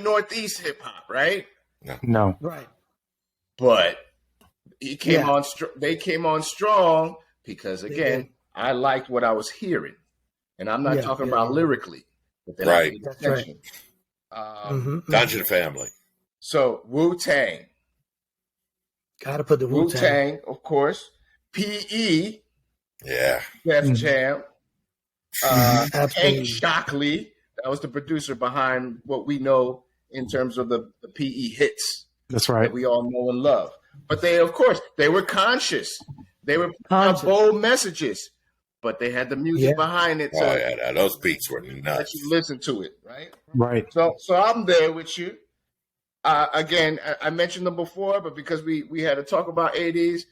Northeast hip hop, right? No. Right. But he came Yeah. on. They came on strong because again, I liked what I was hearing, and I'm not Yeah, talking yeah, about yeah. lyrically. But then Right. I paid That's right. attention. Dungeon Family. So Wu-Tang. Gotta put the Wu-Tang. Wu-Tang, of course. PE, Yeah. Def Jam. Hank Absolutely. Shockley, that was the producer behind what we know in terms of the PE hits That's right. that we all know and love. But they, of course, they were conscious. They were putting out Conscious. bold messages, but they had the music Yeah. behind it to Oh, yeah. Those beats were let nuts. you listen to it, right? Right. So I'm there with you. Again, I mentioned them before, but because we had to talk about 80s,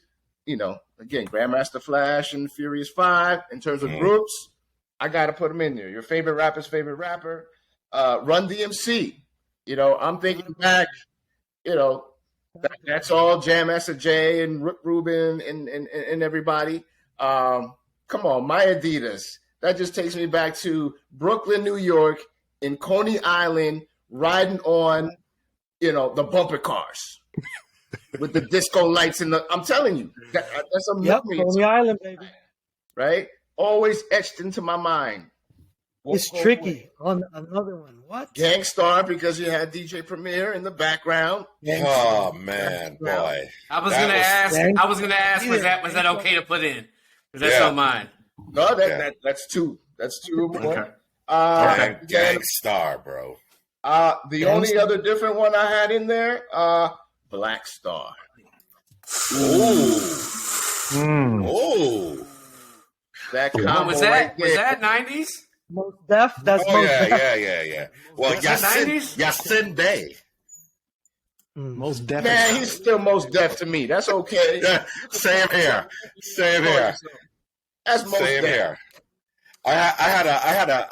again, Grandmaster Flash and Furious 5, in terms of groups, I got to put them in there. Your favorite rapper's favorite rapper, Run DMC. I'm thinking back, that's all Jam S.A.J. and Rick Rubin and everybody. Come on, my Adidas. That just takes me back to Brooklyn, New York, in Coney Island, riding on, the bumper cars with the disco lights I'm telling you, that's a Yep. memory, Coney Island, baby. right? Always etched into my mind. It's tricky. On another one. What? Gangstar, because you had DJ Premier in the background. Oh, man. Boy. I was That gonna was- ask. I was gonna ask. Was that okay to put in? Because that's Yeah. on mine. No, Yeah. that's two. That's two more. Okay. Gangstar, bro. The only other different one I had in there, Black Star. Ooh. Mm. Ooh. That What combo was that? right Was there. that 90s? Most Def. That's Oh, Most yeah, Def. yeah. Well, Was it 90s? Yasin Bey. Most Man, definitely. he's still most deaf to me. That's okay. Yeah, same here. Same here. That's most Same deaf. here. I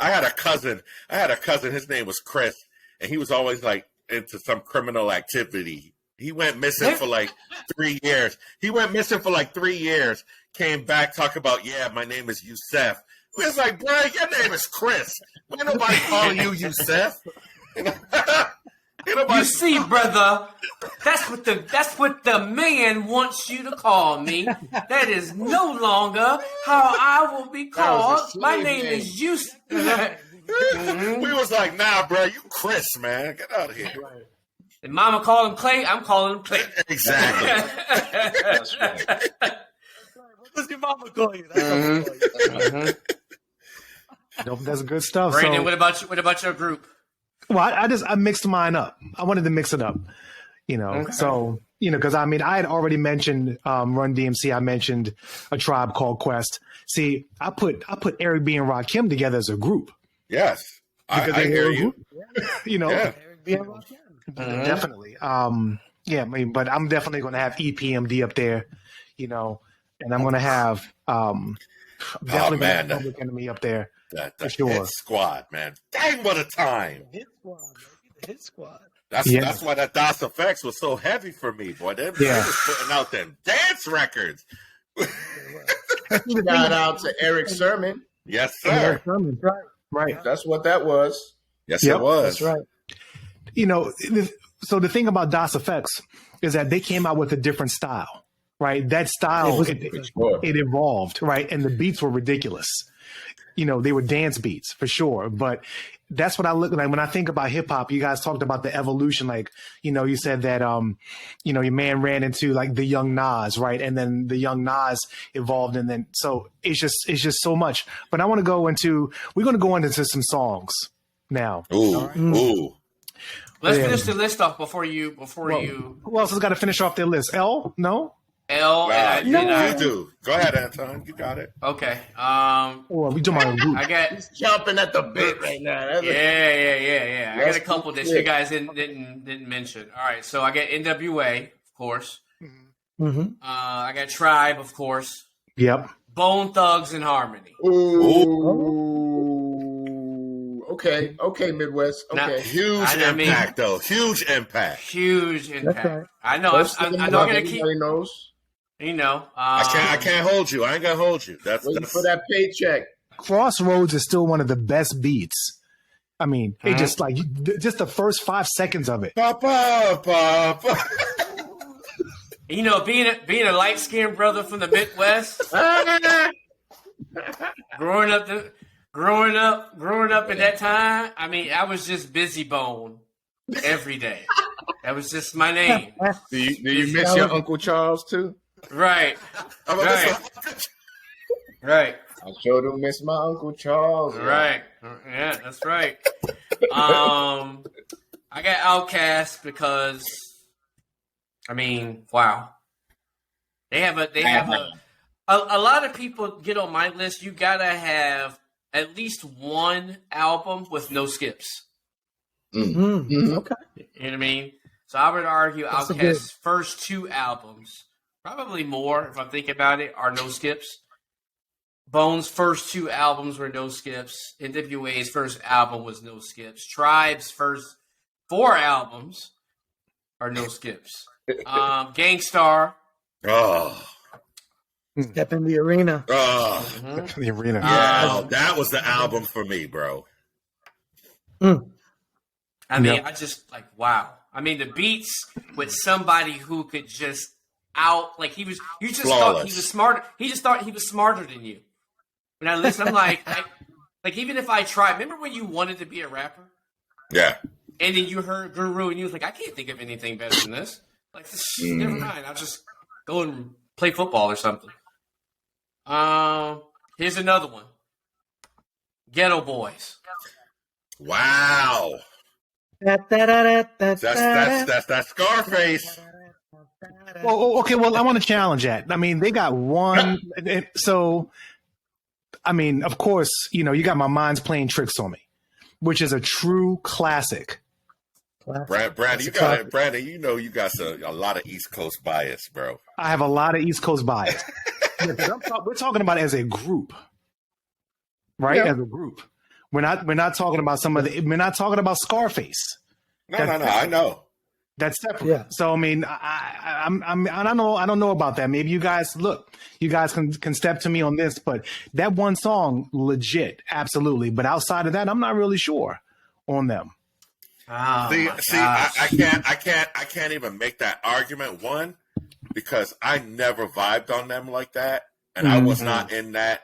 had a cousin. His name was Chris, and he was always like into some criminal activity. He went missing for like 3 years. Came back, talk about, yeah, my name is Youssef. We was like, bro, your name is Chris. Ain't nobody calling you Yusef. You see, brother, that's what the man wants you to call me. That is no longer how I will be called. My name is Yusef. We was like, nah, bro, you Chris, man. Get out of here. And Mama called him Clay. I'm calling him Clay. Exactly. That's right. What does your mama call you? That's what I'm calling you. Nope, that's good stuff. Brandon, So, what about your group? well, I mixed mine up. I wanted to mix it up, So, because I had already mentioned Run DMC. I mentioned A Tribe Called Quest. See, I put Eric B and Rakim together as a group. Yes. I Because they hear were a you. group. Yeah. Eric B. and Rakim. Definitely. But I'm definitely going to have EPMD up there, and I'm going to have definitely gonna have Public Enemy up there. The for sure. Hit Squad, man. Dang, what a time. Hit squad, baby. The Hit squad. That's why that DOS Effects was so heavy for me, boy. They was putting out them dance records. Shout out to Eric Sermon. Yes, sir. Right. That's what that was. Yes, it was. That's right. So the thing about DOS Effects is that they came out with a different style, right? That style, it evolved, right? And the beats were ridiculous. They were dance beats for sure. But that's what I look like when I think about hip hop. You guys talked about the evolution. Like, you said that, your man ran into like the young Nas, right? And then the young Nas evolved. And then, so it's just so much. But we're going to go into some songs now. Ooh. Let's finish the list off before you. Who else has got to finish off their list? L? No? L. You do. Go ahead, Anton. You got it. Okay. We doing my group. I got. He's jumping at the bit right now. Yeah. I got a couple that you guys didn't mention. All right, so I got NWA, of course. Mm-hmm. I got Tribe, of course. Yep. Bone Thugs and Harmony. Okay, Midwest. Okay. Now, Huge impact, though. Huge impact. Huge impact. right. I know. I know. I'm gonna keep. Everybody knows. I can't hold you. I ain't gonna hold you. That's Waiting for that paycheck. Crossroads is still one of the best beats. It just like just the first 5 seconds of it. Papa. Being a light skinned brother from the Midwest, growing up at that time. I was just Busy Bone every day. That was just my name. Do you miss your Uncle Charles too? Right. Right. I sure do miss my Uncle Charles. Right. Yeah, that's right. I got Outkast because wow. They have a lot of people get on my list. You gotta have at least one album with no skips. Mm-hmm. Okay. You know what I mean? So I would argue Outkast's first 2 albums, probably more if I think about it, are no skips. Bone's first 2 albums were no skips. NWA's first album was no skips. Tribe's first 4 albums are no skips. Gangstar. Oh. Step in the arena. Oh. Mm-hmm. The arena. Yeah, that was the album for me, bro. I just like, wow. The beats with somebody who could just you just thought he was smart. He just thought he was smarter than you. When I listen, I'm like even if I tried, remember when you wanted to be a rapper? Yeah. And then you heard Guru and you was like, I can't think of anything better than this. Like, never mind. I'll just go and play football or something. Here's another one. Ghetto Boys. Wow. That's that Scarface. Well, okay. Well, I want to challenge that. They got one. So, of course, you got My Mind's Playing Tricks on Me, which is a true classic. Brandon, you got it. Brandon, you got a lot of East Coast bias, bro. I have a lot of East Coast bias. We're talking about as a group, right? Yeah. As a group. We're not talking about we're not talking about Scarface. No, I know. That's separate. Yeah. So I mean, I don't know about that. Maybe you guys can step to me on this, but that one song, legit, absolutely. But outside of that, I'm not really sure on them. Oh, I can't even make that argument. One, because I never vibed on them like that, and I was not in that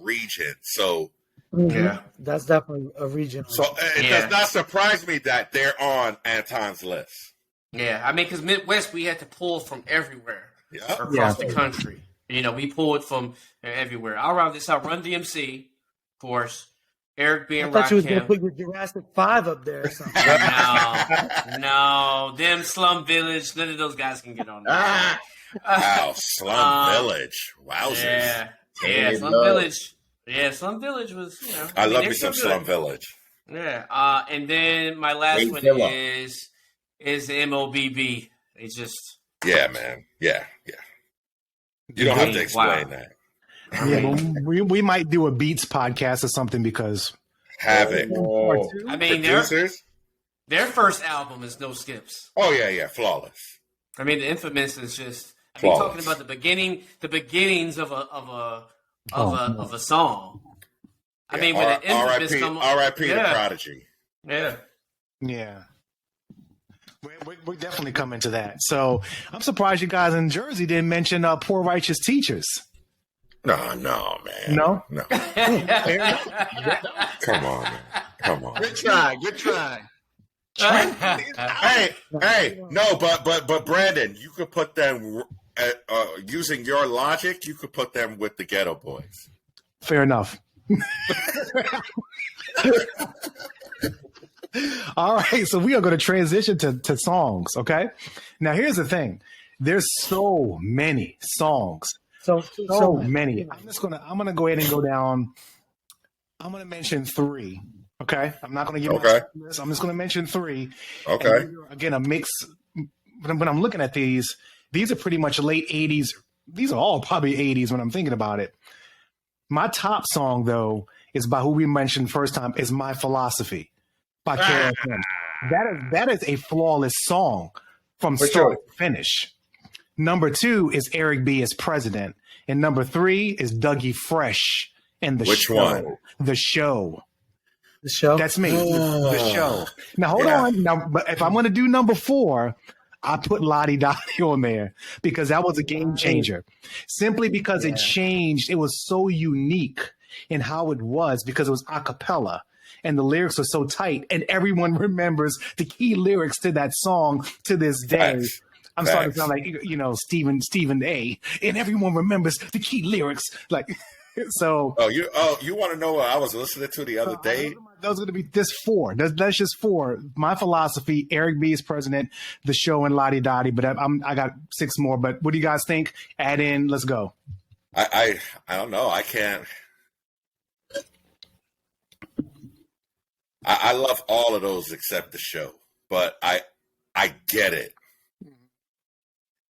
region. So Yeah, that's definitely a region. so it does not surprise me that they're on Anton's list. yeah. I mean, because Midwest, we had to pull from everywhere Yep. across the country. You know, we pulled from everywhere. I'll round this out. Run DMC, of course. Eric B. I and thought you was gonna Rakim. put your Jurassic 5 up there or something. No, them Slum Village. None of those guys can get on there. Wow, Slum Village. Wowzers. Yeah, Hey, Slum love. Village. Yeah, Slum Village was, you know. I love they're me some still good. Slum Village. Yeah, and then my last Great one villa. is MOBB. They just Yeah, man. Yeah. You don't have to explain that. Yeah, but we might do a Beats podcast or something because Havoc. Oh. I mean Producers. their first album is no skips. Oh yeah, flawless. I mean, the Infamous is just. I mean, Flawless. talking about the beginnings of a song. I mean, when the Infamous come, R.I.P. The Prodigy. yeah. yeah. We're definitely coming to that. So I'm surprised you guys in Jersey didn't mention Poor Righteous Teachers. No, man. No? No. Come on, man. Come on. Good try. Hey, no, but Brandon, you could put them using your logic. You could put them with the Ghetto Boys. Fair enough. All right, so we are going to transition to songs. Okay, now here's the thing: there's so many songs, so many. I'm gonna go ahead and go down. I'm gonna mention 3. Okay, I'm not gonna give Okay. this. I'm just gonna mention 3. Okay. And again, a mix. When I'm looking at these are pretty much late 80s. These are all probably 80s when I'm thinking about it. My top song, though, is by who we mentioned first time, is My Philosophy by KRS-One. That is a flawless song from start to finish. Number 2 is Eric B. as President. And number 3 is Dougie Fresh and The Which Show. one? The Show. The show. That's me. The Show. Now, hold on. Now, but if I'm going to do number 4, I put Lottie Dottie on there because that was a game changer. Simply because it changed. It was so unique in how it was because it was a cappella and the lyrics were so tight and everyone remembers the key lyrics to that song to this day. Facts. I'm starting to sound like, you know, Stephen A. And everyone remembers the key lyrics. Like, so. You want to know what I was listening to the other day? Those are going to be this 4. That's just 4. My Philosophy, Eric B. is President, The Show, and Lottie Dottie. But I got 6 more. But what do you guys think? Add in. Let's go. I don't know. I can't. I love all of those except The Show, but I get it.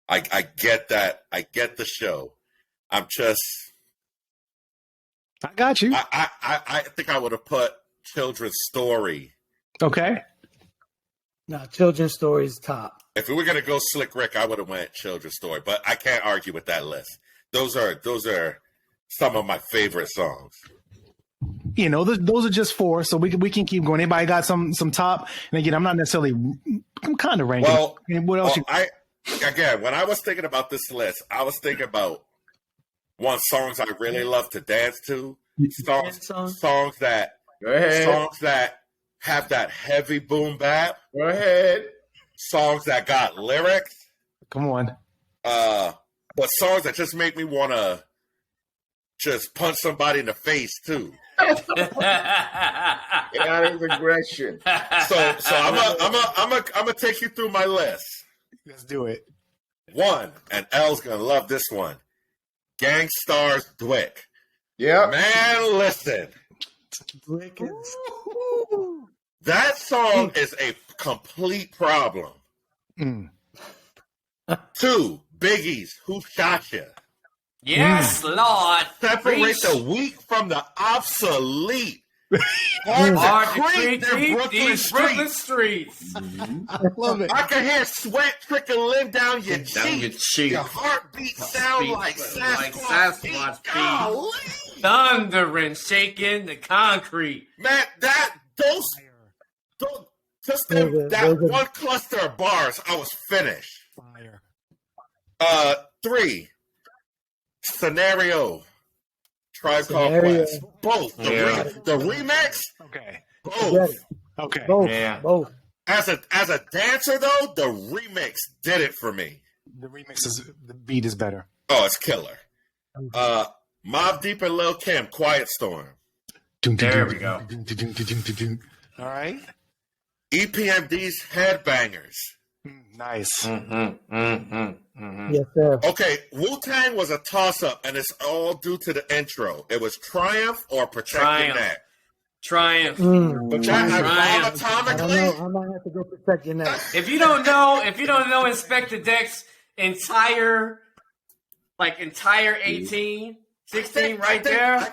I get that. I get The Show. I'm just. I got you. I think I would have put Children's Story. Okay. No, Children's Story is top. If we were gonna go Slick Rick, I would have went Children's Story, but I can't argue with that list. Those are some of my favorite songs. You know, those are just 4, so we can keep going. Anybody got some top? And again, I'm not necessarily. I'm kind of ranking. Well, what else? When I was thinking about this list, I was thinking about songs I really love to dance to. Songs that Go ahead. songs that have that heavy boom bap. Go ahead. Songs that got lyrics. Come on. But songs that just make me want to just punch somebody in the face too. Get out of aggression. So I'm gonna take you through my list. Let's do it. 1, and L's gonna love this one. Gangstar's Dwick. Yeah. Man, listen. Blick is That song is a complete problem. 2, Biggie's Who Shot Ya. Yes, Lord. Separate Preach. the weak from the obsolete. Hard to creep creep these these Brooklyn streets. I love it. I can hear sweat trickling down your Down your cheek. cheek. Your heartbeat sound like Sasquatch. beat. Golly. Thundering, shaking the concrete. Man, those just that one cluster of bars, I was finished. Fire. 3 Scenario, Tribe Called Quest, both the remix, Okay. both. Okay. Both. Yeah. Both. As a dancer though, the remix did it for me. The remix is the beat is better. Oh, it's killer. Mobb Deep and Lil Kim, Quiet Storm. There we go. All right. EPMD's Headbangers. Nice. Yes, sir. Okay, Wu-Tang was a toss-up, and it's all due to the intro. It was Triumph or Protect Your Neck. Triumph. But that Triumph. I don't know. monotonically, I might have to go protect your neck. If you don't know Inspector Deck's entire 18, 16 right there. I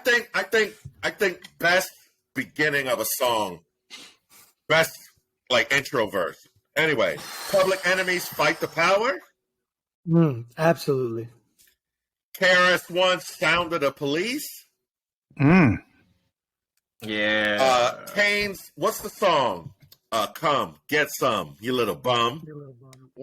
think best beginning of a song, best intro verse. Anyway, Public Enemy's Fight the Power. Absolutely. KRS-One, Sound of the Police. Yeah. Kane's, what's the song? Come, Get Some, You Little Bum.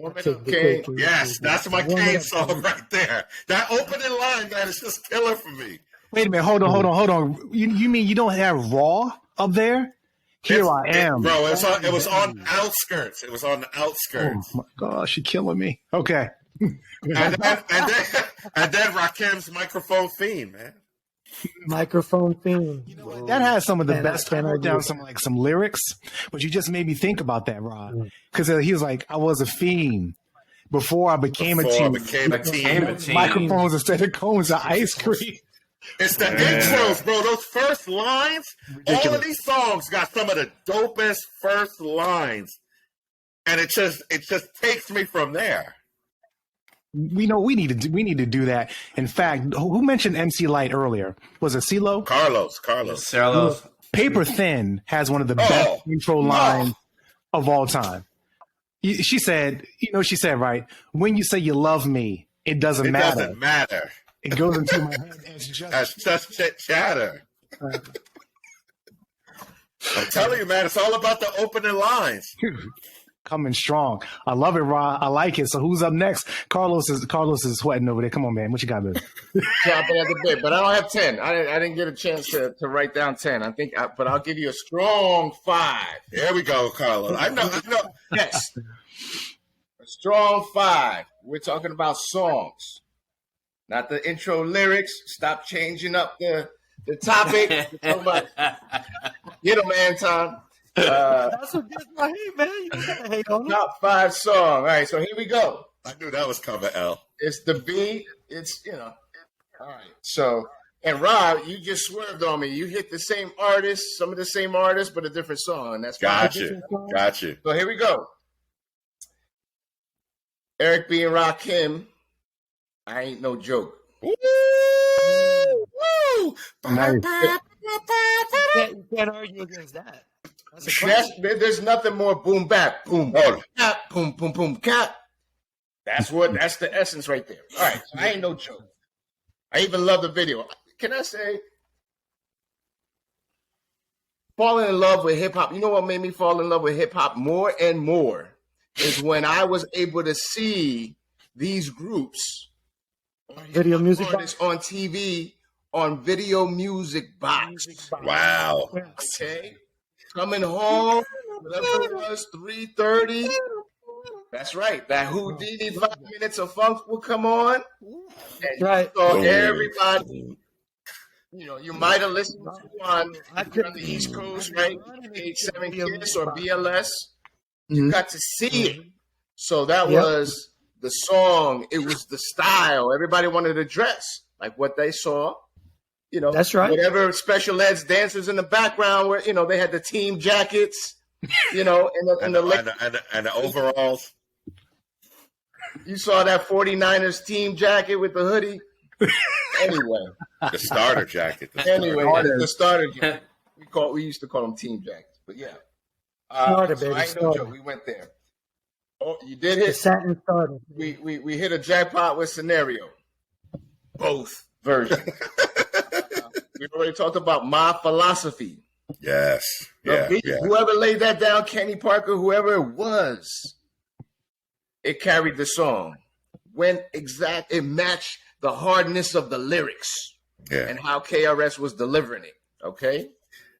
Okay. Yes, that's my Kane song right there. That opening line, man, is just killer for me. Wait a minute. Hold on. You mean you don't have Raw up there? Here I am. Bro, it was on outskirts. It was on the outskirts. Oh my gosh, you're killing me. Okay. And then Rakim's Microphone Fiend, man. Microphone theme. That has some of the Man, best. I I can't wrote down argue. some lyrics, but you just made me think about that, Rod. Because he was like, I was a fiend before I became a teen. Became a teen. Microphones instead of cones of ice cream. It's the intros, bro. Those first lines, Ridiculous. all of these songs got some of the dopest first lines. And it just takes me from there. We know we need to do that. In fact, who mentioned MC Light earlier? Was it CeeLo? Carlos. Carlos. Paper Thin has one of the best intro lines of all time. She said, right? When you say you love me, it doesn't matter. Doesn't matter. It goes into my head as That's just chatter. I'm telling you, man, it's all about the opening lines. coming strong. I love it, Rod. I like it. So who's up next? Carlos is sweating over there. Come on, man. What you got, man? Chopping at the bit, but I don't have 10. I didn't get a chance to write down 10. But I'll give you a strong 5. There we go, Carlos. I know. Yes, a strong 5. We're talking about songs, not the intro lyrics. Stop changing up the topic. Get him, Anton. That's what gets my hate, man. You gotta hate on it. Top 5 song. All right, so here we go. I knew that was coming, L. It's the beat. It's, all right. So, and Rob, you just swerved on me. You hit the same artist, some of the same artists, but a different song. And that's Got you. So here we go. Eric B. and Rakim, I Ain't No Joke. Woo! Woo! Nice. You can't argue against that. That's a classic. There's nothing more boom bap, boom, cap, boom, boom, boom, cap. That's the essence right there. All right, so I Ain't No Joke. I even love the video. Can I say, falling in love with hip hop? You know what made me fall in love with hip hop more and more is when I was able to see these groups, Video music artists on TV, on Video Music Box. Wow. Okay, coming home, whatever it was, 3:30. That's right. That Houdini 5 minutes of funk will come on. And Right. so everybody, you might have listened to on the East Coast, right? H7 Kiss or BLS. You got to see it. So that was the song. It was the style. Everybody wanted to dress like what they saw. That's right. Whatever special eds dancers in the background where, they had the team jackets, and the overalls. You saw that 49ers team jacket with the hoodie. Anyway. The starter jacket. The starter jacket. We used to call them team jackets, but yeah. Starter, So baby, I ain't no starter. joke. We went there. Oh, you did The hit. satin starter. We hit a jackpot with scenario. Both versions. We already talked about my philosophy. Yes. The Yeah. beat, Yeah. whoever laid that down, Kenny Parker, whoever it was, it carried the song. It matched the hardness of the lyrics Yeah. and how KRS was delivering it. Okay,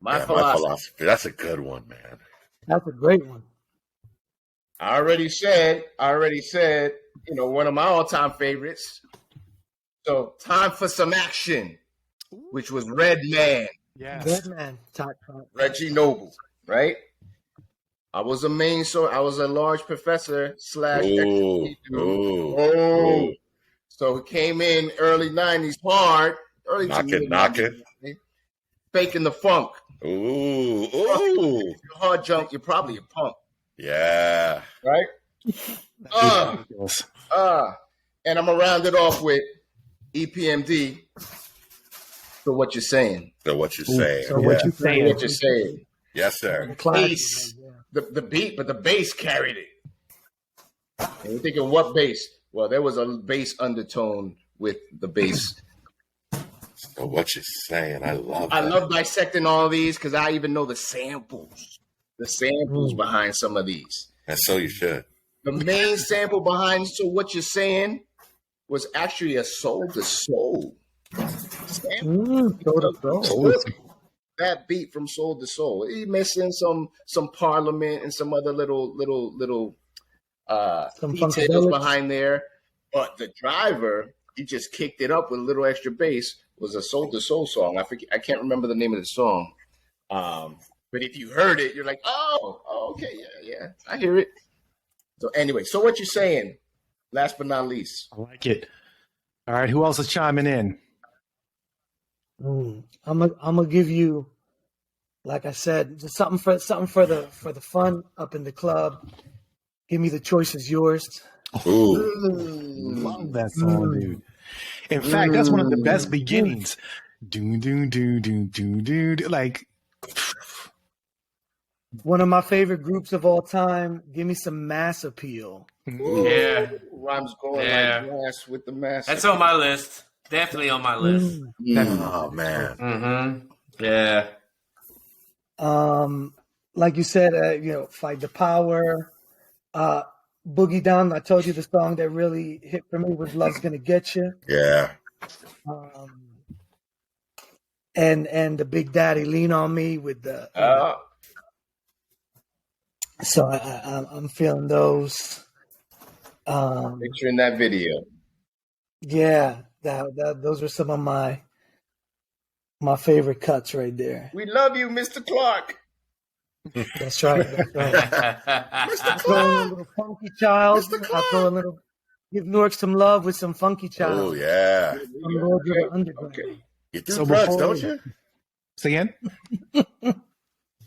my Yeah, philosophy. That's a good one, man. That's a great one. I already said, one of my all-time favorites. So, Time for Some Action, which was Redman, Yes. Redman. Top. Reggie Noble, right? I was a large professor / Ooh, extra ooh, Oh, ooh. so he came in early 90s hard, early to mid Knocking. 90s, faking the funk. Ooh, If ooh. you're hard junk, you're probably a punk, Yeah. right? Ridiculous. And I'm gonna round it off with EPMD. So what you're saying? So what you saying? So what Yeah. you saying? What you're saying? Yes, sir. Bass. The beat, but the bass carried it. And you're thinking, what bass? Well, there was a bass undertone with the bass. So what you saying? I love. I that. love dissecting all these because I even know the samples behind some of these. And so you should. The main sample behind So What You're Saying was actually a Soul to Soul sample. That beat from Soul to Soul. He missing some Parliament and some other little Some details funkadelics. behind there. But the driver, he just kicked it up with a little extra bass. Was a Soul to Soul song. I can't remember the name of the song. But if you heard it, you're like, oh, okay, yeah, I hear it. So anyway, So What You Saying? Last but not least. I like it. All right, who else is chiming in? I'm gonna give you, like I said, just something for the fun up in the club. Give me The Choice Is Yours. Ooh. Love that song, dude. In fact, that's one of the best beginnings. Like, One of my favorite groups of all time. Give me some Mass Appeal. Yeah. Rhymes going Yeah. like grass with the mask. That's on my list. Definitely on my list. Oh man. Mm-hmm. Yeah. Like you said, Fight the Power. Boogie Down. I told you the song that really hit for me was Love's Gonna Get You. Yeah. And the Big Daddy Lean on Me with the. So I'm feeling those. Picturing that video. Yeah, those are some of my favorite cuts right there. We love you, Mr. Clark. That's right. I throw in a little Funky Child. I throw a little. Give Newark some love with some Funky Child. Oh yeah. From Lords of the Underground. Okay. You do So drugs, before- don't you? say again?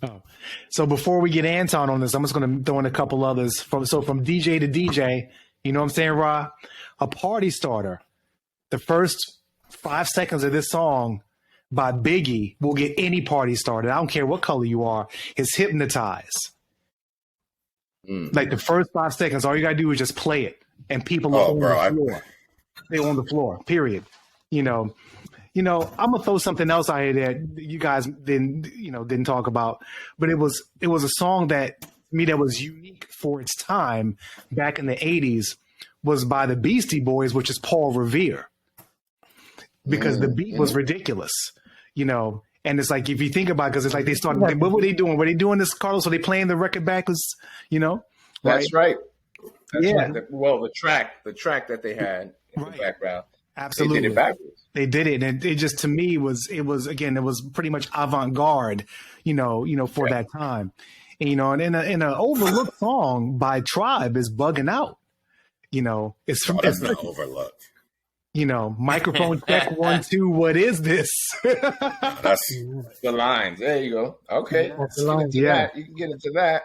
Oh. So before we get Anton on this, I'm just going to throw in a couple others. From DJ to DJ, you know what I'm saying, Ra? A party starter. The first 5 seconds of this song by Biggie will get any party started. I don't care what color you are. It's Hypnotize. Like the first 5 seconds, all you got to do is just play it. And people are on the floor. They're on the floor, period. I'm gonna throw something else out here that you guys didn't talk about, but it was a song that was unique for its time back in the 80s, was by the Beastie Boys, which is Paul Revere, because the beat was ridiculous, and it's like, if you think about it, because it's like they started, what were they doing? Were they doing this, Carlos? Were they playing the record backwards? That's right. That's Yeah. right. Well, the track that they had in the background. Absolutely. They did it backwards. They did it, and it just, to me, it was pretty much avant-garde, for that time. And in an overlooked song by Tribe is Bugging Out. It's from That's not overlooked. Microphone check 1 2. What is this? That's The lines. There you go. Okay. That's the line. Yeah. You can get into that.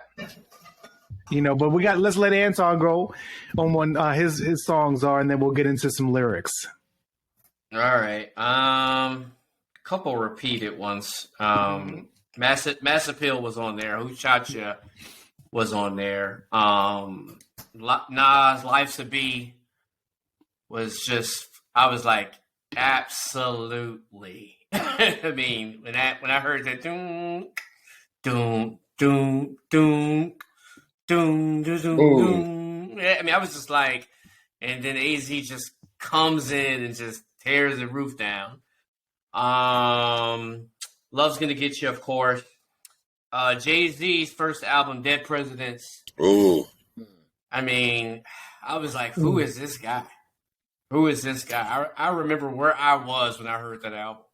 But let's let Anton go on one his songs are, and then we'll get into some lyrics. All right. Couple repeated ones. Mass Appeal was on there. Who Shot Ya was on there. Nas Life's a B was just, I was like, absolutely. I mean, when I heard that doom, doom, doom, doom, doom, doom, doom. Yeah, I mean, I was just like, and then AZ just comes in and just tears the roof down. Love's Gonna Get You, of course. Jay-Z's first album, Dead Presidents. Ooh. I mean, I was like, who is this guy? Who is this guy? I remember where I was when I heard that album.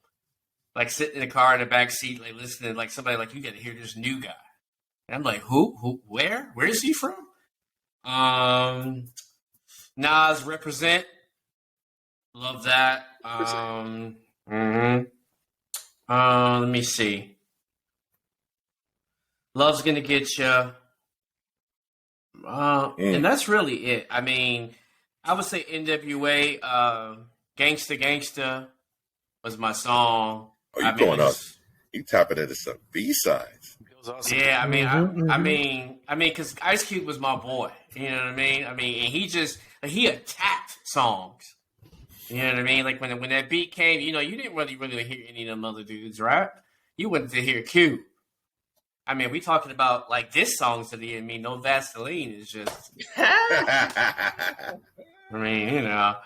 Like sitting in the car in the back seat, like listening, like somebody like, you got to hear this new guy. And I'm like, who, where? Where is he from? Nas Represent. Love that. Let me see. Love's Gonna Get You. And that's really it. I mean, I would say NWA, Gangsta Gangsta was my song. Oh, you going up? You tapping into some B-sides. Yeah, I mean, because Ice Cube was my boy. You know what I mean? I mean, and he attacked songs. You know what I mean? Like when that beat came, you know, you didn't really hear any of them other dudes, right? You wanted to hear Cube. I mean, we talking about like this song to the enemy. No Vaseline is just. I mean, you know.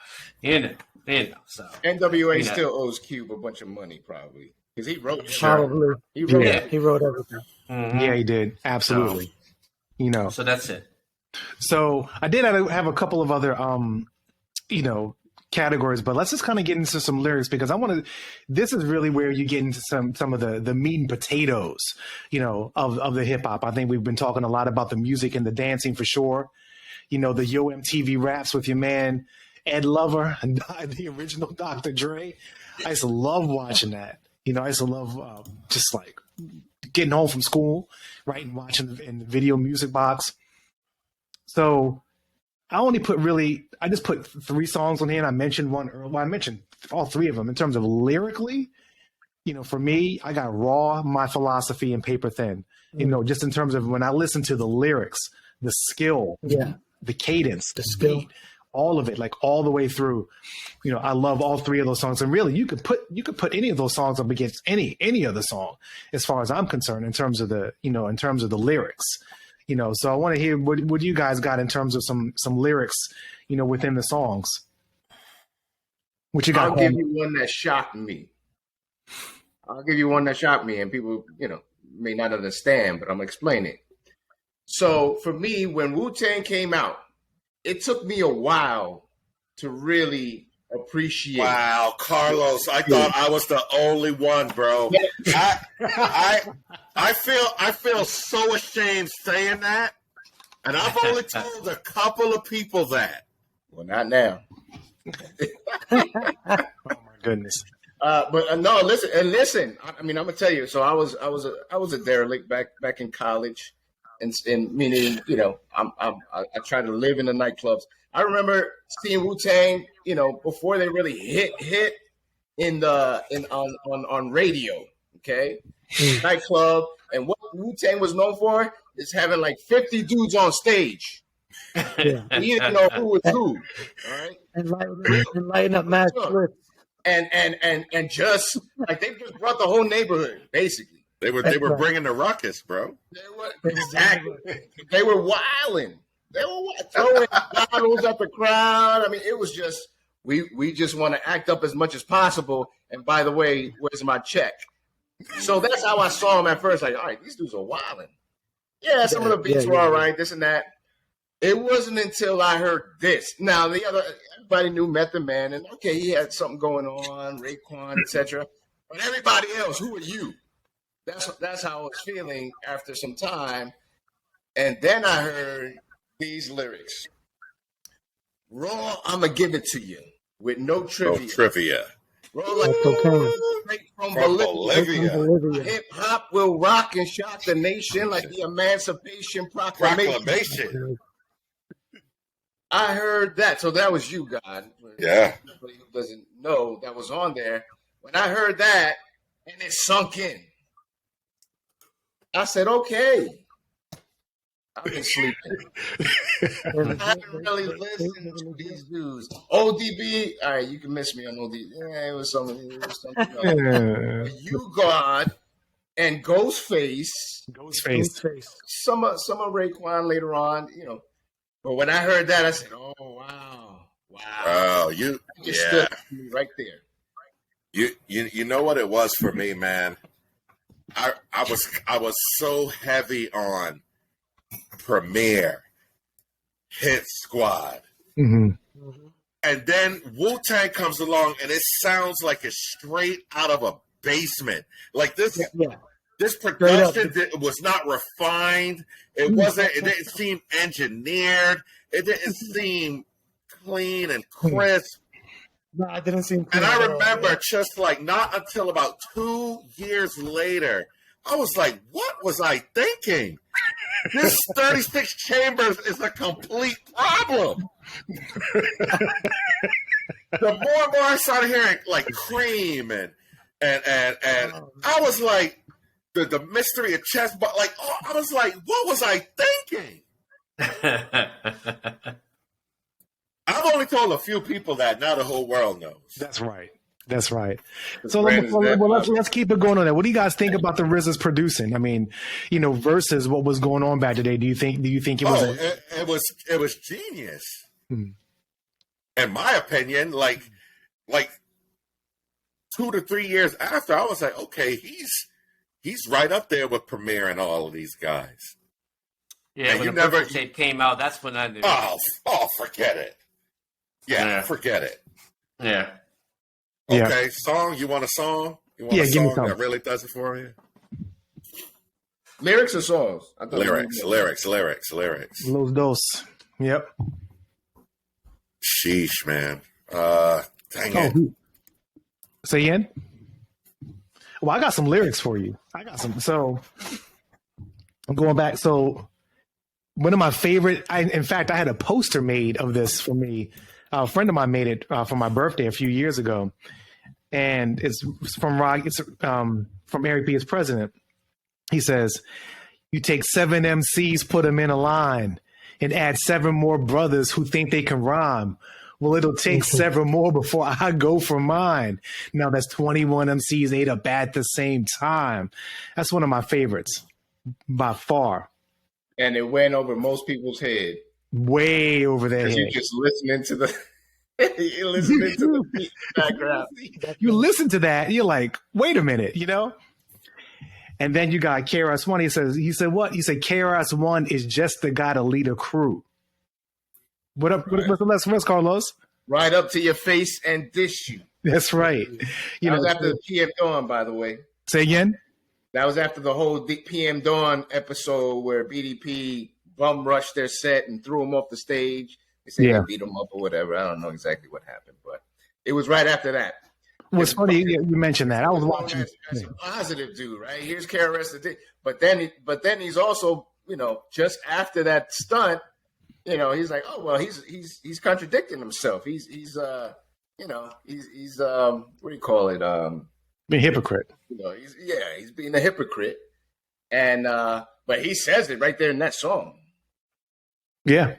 So NWA still owes Cube a bunch of money, probably, because he wrote. Probably. He wrote. Yeah. He wrote everything. Mm-hmm. Yeah, he did. Absolutely. So, you know. So that's it. So I did have a couple of other, categories, but let's just kind of get into some lyrics because this is really where you get into some of the meat and potatoes, of the hip hop. I think we've been talking a lot about the music and the dancing for sure. The Yo MTV raps with your man, Ed Lover, and the original Dr. Dre. I used to love watching that. I used to love just like getting home from school, right, and watching in the video music box. So I just put 3 songs on here, and I mentioned one earlier. Well, I mentioned all 3 of them in terms of lyrically. For me, I got Raw, My Philosophy, and Paper Thin. Just in terms of when I listen to the lyrics, the skill, the cadence, the skill, beat, all of it, like all the way through. I love all 3 of those songs, and really, you could put any of those songs up against any other song, as far as I'm concerned, in terms of the lyrics. So I want to hear what you guys got in terms of some lyrics, within the songs. What you got? I'll give you one that shocked me. And people, may not understand, but I'm explaining. So for me, when Wu-Tang came out, it took me a while to really appreciate. Wow, Carlos, I thought I was the only one, bro. I feel so ashamed saying that, and I've only told a couple of people that. Well, not now. Oh my goodness. But no, listen. I mean, I'm gonna tell you. So I was a derelict back in college, and meaning, I tried to live in the nightclubs. I remember seeing Wu-Tang, before they really hit on radio. Okay, nightclub, and what Wu-Tang was known for is having like 50 dudes on stage. Yeah. You didn't know who was who. All right, and lighting up mad clips. And just like they just brought the whole neighborhood, basically. They were bringing the ruckus, bro. Exactly. They were wilding. They were throwing bottles at the crowd. I mean, it was just we just want to act up as much as possible. And by the way, where's my check? So that's how I saw them at first. Like, all right, these dudes are wilding. Yeah, some of the beats were all right, this and that. It wasn't until I heard this. Now everybody knew Method Man, and okay, he had something going on, Raekwon, etc. But everybody else, who are you? That's how I was feeling after some time. And then I heard these lyrics. Raw, I'ma give it to you with no trivia. No trivia. Raw like straight from Bolivia. Hip hop will rock and shock the nation like the Emancipation Proclamation. I heard that. So that was you, God. Yeah. Anybody who doesn't know that was on there. When I heard that, and it sunk in. I said, okay. I've been sleeping. I haven't really listened to these dudes. ODB, all right, you can miss me on ODB. Yeah, it was something else. You God and Ghostface. Some of Raekwon later on, you know. But when I heard that, I said, oh wow. Wow, you stood right there. You know what it was for me, man. I was so heavy on Premier, Hit Squad, and then Wu-Tang comes along, and it sounds like it's straight out of a basement. Like this, this production was not refined. It wasn't. It didn't seem engineered. It didn't seem clean and crisp. No, it didn't seem clean. And I remember just like not until about 2 years later, I was like, what was I thinking? This 36 chambers is a complete problem. The more and more I started hearing like Cream and I was like the mystery of chess, but like I was like, what was I thinking? I've only told a few people that. Now the whole world knows. That's right. So let's keep it going on that. What do you guys think about the RZA's producing? I mean, you know, versus what was going on back today. Do you think it was? It was genius. In my opinion, like 2 to 3 years after, I was like, okay, he's right up there with Premier and all of these guys. Yeah, and when the Purple tape came out, that's when I knew. Oh, forget it. Yeah, forget it. Yeah. Okay, song. You want a song? You want a song that really does it for you? Lyrics or songs? Lyrics. Los dos. Yep. Sheesh, man. Dang it. Say again? Well, I got some lyrics for you. I got some. So I'm going back. So one of my favorite, in fact, I had a poster made of this for me. A friend of mine made it for my birthday a few years ago, and it's from Eric B. as president. He says, "You take 7 MCs, put them in a line, and add 7 more brothers who think they can rhyme. Well, it'll take 7 more before I go for mine. Now that's 21 MCs ate up at the same time." That's one of my favorites by far. And it went over most people's head. Way over their head. You're just listening to the beat in the background. You listen to that, you're like, wait a minute, you know? And then you got KRS-One. He said what? He said KRS-One is just the guy to lead a crew. What up? Right. What's the rest, Carlos? Right up to your face and dish you. That's right. That was after the PM Dawn, by the way. Say again? That was after the whole PM Dawn episode where BDP bum rushed their set and threw him off the stage. They said they beat him up or whatever. I don't know exactly what happened, but it was right after that. What's funny, you mentioned that. I was watching. That's a positive dude, right? Here's KRS. But then he's also, you know, just after that stunt, you know, he's like, oh well, he's contradicting himself. He's what do you call it? Being a hypocrite. You know, he's being a hypocrite, and but he says it right there in that song. Yeah,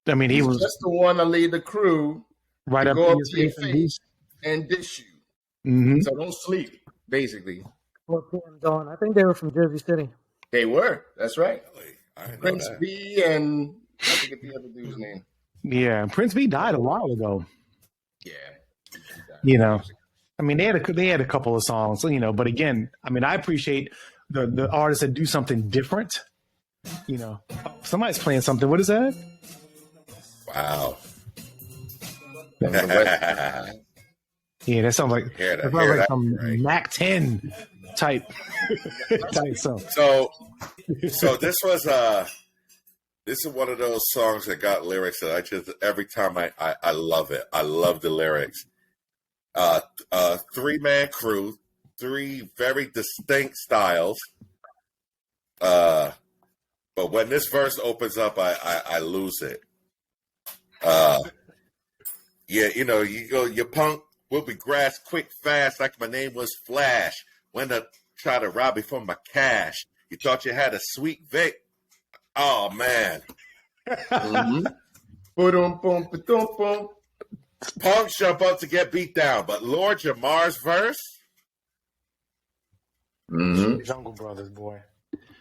I mean, he was just the one to lead the crew, right up go up to your face and dish you. Mm-hmm. So don't sleep, basically. Well, PM Dawn, I think they were from Jersey City. They were. That's right. Prince B and I forget the other dude's name. Yeah, Prince B died a while ago. Yeah, you know, I mean, they had a couple of songs, you know, but again, I mean, I appreciate the artists that do something different. You know, somebody's playing something. What is that? Wow. Yeah, that sounds like some Mac 10 type song. So this is one of those songs that got lyrics that I just every time I love it. I love the lyrics. 3-man crew, 3 very distinct styles. But when this verse opens up, I lose it. Yeah, you know, you go, your punk will be grass quick, fast, like my name was Flash. When I try to rob me for my cash, You thought you had a sweet Vic. Oh man. Mm-hmm. Boom, boom, boom, boom. Punk jump up to get beat down, but Lord Jamar's verse. Mm-hmm. Jungle Brothers, boy.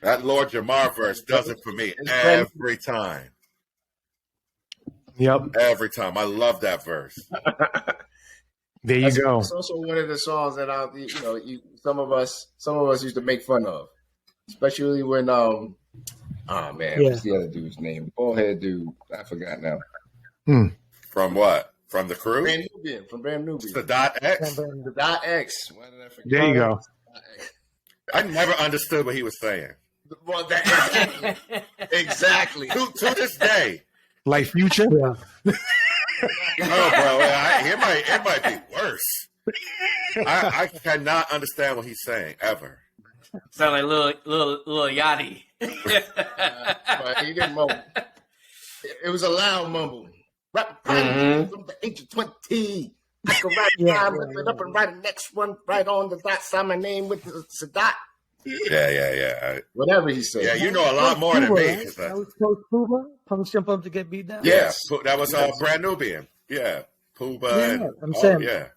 That Lord Jamar verse does it for me every time. Yep. Every time. I love that verse. There you go. It's also one of the songs that some of us used to make fun of, especially when what's the other dude's name? Bald head dude, I forgot now. From what? From the crew? From Brand Nubian. The Dot X. The Dot X. Why did I forget? There you go. I never understood what he was saying. Well, exactly. To this day. Like Future. Yeah. Oh, bro, it might be worse. I cannot understand what he's saying ever. Sound like little Yachty. But he didn't mumble. It was a loud mumble. Rap from the age of 20. I can write it down, lift it up, and write the next one right on the dot. Sign my name with the dot. Yeah. Whatever he said. Yeah, you know a lot more than me. That was Coach Pooba. Punks jump up to get beat down. Yes, that was Brand Nubian. Yeah, Pooba. Yeah, I'm saying. Yeah.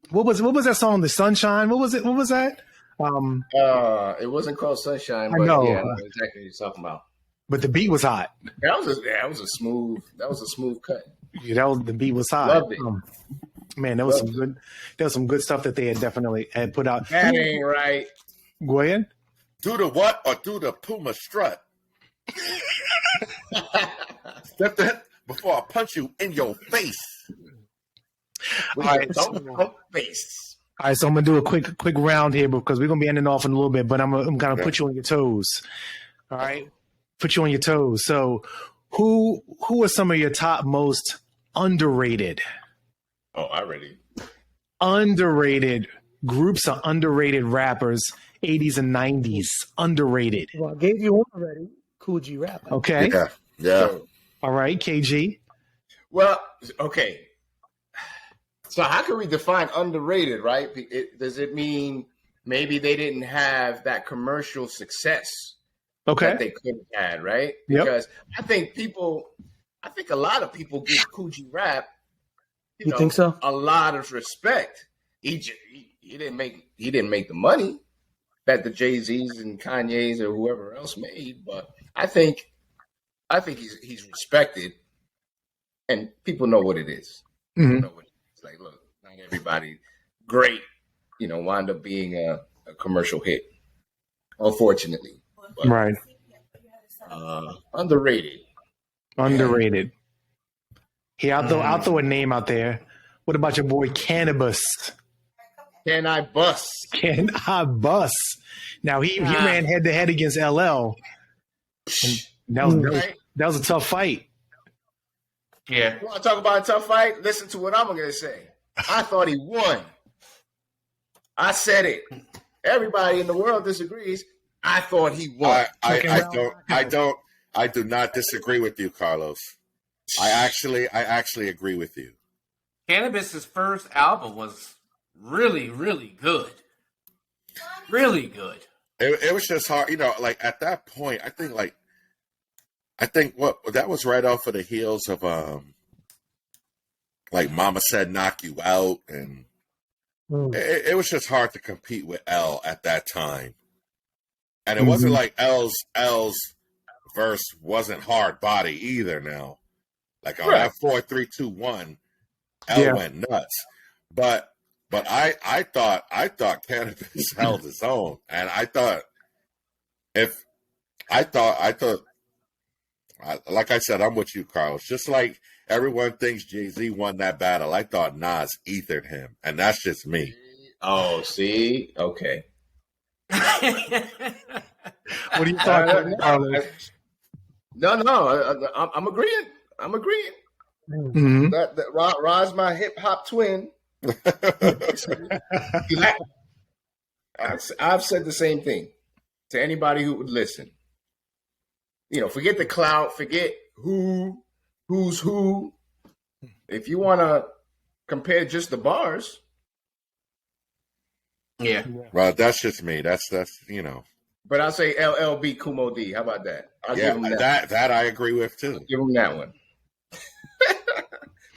What was that song? The Sunshine. What was it? What was that? It wasn't called Sunshine, I but know. yeah, I know exactly what you're talking about. But the beat was hot. That was a smooth cut. Yeah, the beat was hot. Loved it. Man, there was some good stuff that they had definitely had put out. That ain't right. Go ahead. Do the what or do the Puma strut? Step that before I punch you in your face. All right, Face. All right, so I'm gonna do a quick round here because we're gonna be ending off in a little bit, but I'm gonna put you on your toes. All right, put you on your toes. So, who are some of your top most underrated groups of underrated rappers, 80s and 90s, underrated? Well, I gave you one already. Cool G Rap. Okay. Yeah. All right, KG. Well, okay. So how can we define underrated, right? Does it mean maybe they didn't have that commercial success that they could have had, right? Because I think a lot of people give Cool G Rap, you think so? a lot of respect. He didn't make the money that the Jay-Z's and Kanye's or whoever else made, but I think he's respected, and people know what it is. Mm-hmm. People know what it is. Like, look, not everybody great, wound up being a commercial hit, unfortunately. But, Right. Underrated. Underrated. Here, I'll throw a name out there. What about your boy Cannabis? Can I bust? Can I bust? Now he ran head to head against LL. And that was a tough fight. Yeah. You want to talk about a tough fight? Listen to what I'm going to say. I thought he won. I said it. Everybody in the world disagrees. I thought he won. I do not disagree with you, Carlos. I actually agree with you. Cannabis's first album was really, really good. Really good. It was just hard, like at that point, I think what that was right off of the heels of like Mama Said Knock You Out, and it was just hard to compete with L at that time. And it wasn't like L's verse wasn't hard body either now. Like on that 4, 3, 2, 1, L went nuts. But I thought Cannabis held his own, and I thought like I said, I'm with you, Carlos. Just like everyone thinks Jay-Z won that battle, I thought Nas ethered him, and that's just me. Oh, see, okay. What are you talking about, Carlos? No, I'm agreeing. Mm-hmm. That Rod's my hip hop twin. I've said the same thing to anybody who would listen. Forget the clout, forget who's who. If you want to compare just the bars, yeah. Well, that's just me. That's But I'll say LLB Kumo D. How about that? I'll Yeah, give him that. that I agree with too. Give him that one.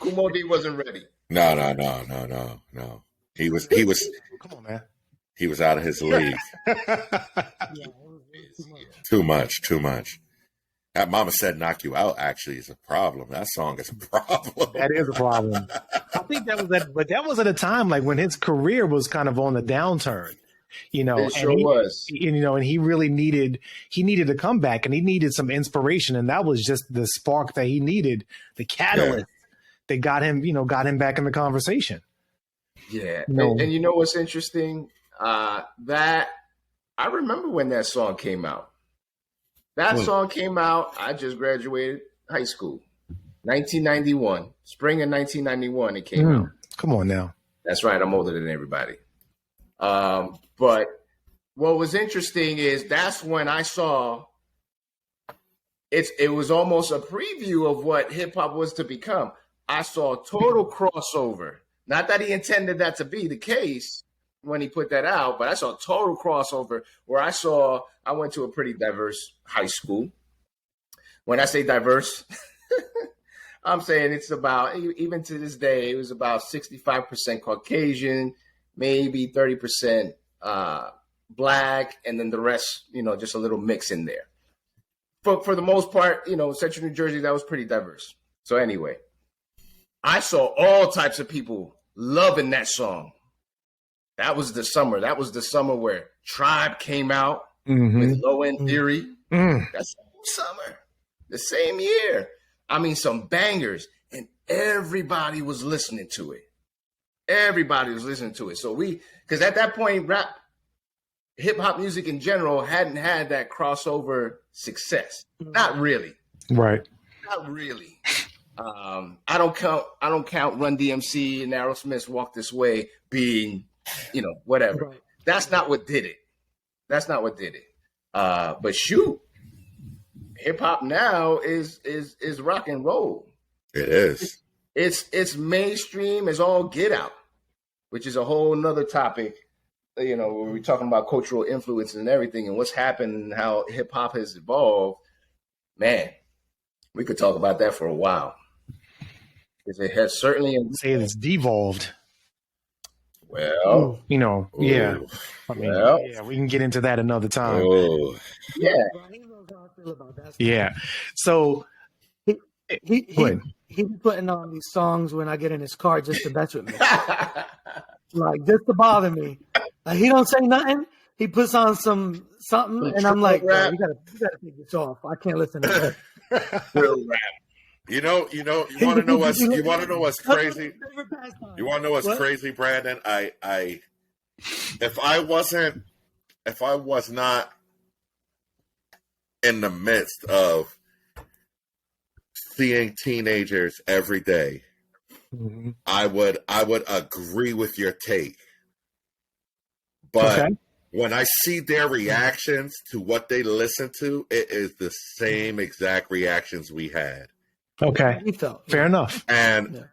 Kumo D wasn't ready. No. He was Come on, man. he was out of his league. Too much. That Mama Said Knock You Out actually is a problem. That song is a problem. That is a problem. I think but that was at a time like when his career was kind of on the downturn, you know. It sure was. And he really needed to come back, and he needed some inspiration, and that was just the spark that he needed, the catalyst that got him back in the conversation. Yeah, No. and you know what's interesting? That I remember when that song came out. That song came out. I just graduated high school, 1991, spring of 1991. It came out. Come on now. That's right. I'm older than everybody. But what was interesting is that's when I saw it was almost a preview of what hip hop was to become. I saw total crossover. Not that he intended that to be the case when he put that out, but I saw total crossover where I went to a pretty diverse high school. When I say diverse, I'm saying it's about, even to this day, it was about 65% Caucasian, maybe 30% Black, and then the rest, just a little mix in there. For the most part, Central New Jersey, that was pretty diverse. So anyway, I saw all types of people loving that song. That was the summer. That was the summer where Tribe came out with Low End Theory. That's the whole summer. The same year. I mean, some bangers. And everybody was listening to it. So because at that point, rap, hip-hop music in general hadn't had that crossover success. Not really. Right. Not really. I don't count Run DMC and Aerosmith's Walk This Way being, whatever. Right. That's not what did it. But shoot, hip hop now is rock and roll. It is. It's mainstream as all get out, which is a whole nother topic. Where we're talking about cultural influences and everything and what's happened and how hip hop has evolved. Man, we could talk about that for a while. Because it has certainly Say it's devolved. Well, yeah. I mean, yeah, we can get into that another time. Yeah. Yeah. So he be putting on these songs when I get in his car just to mess with me. Like, just to bother me. Like, he don't say nothing. He puts on something, and I'm like, you gotta take this off. I can't listen to that. Real rap. You want to know what's crazy? You want to know what's crazy, Brandon? If I was not in the midst of seeing teenagers every day, I would agree with your take. But when I see their reactions to what they listen to, it is the same exact reactions we had. Okay. Fair enough. And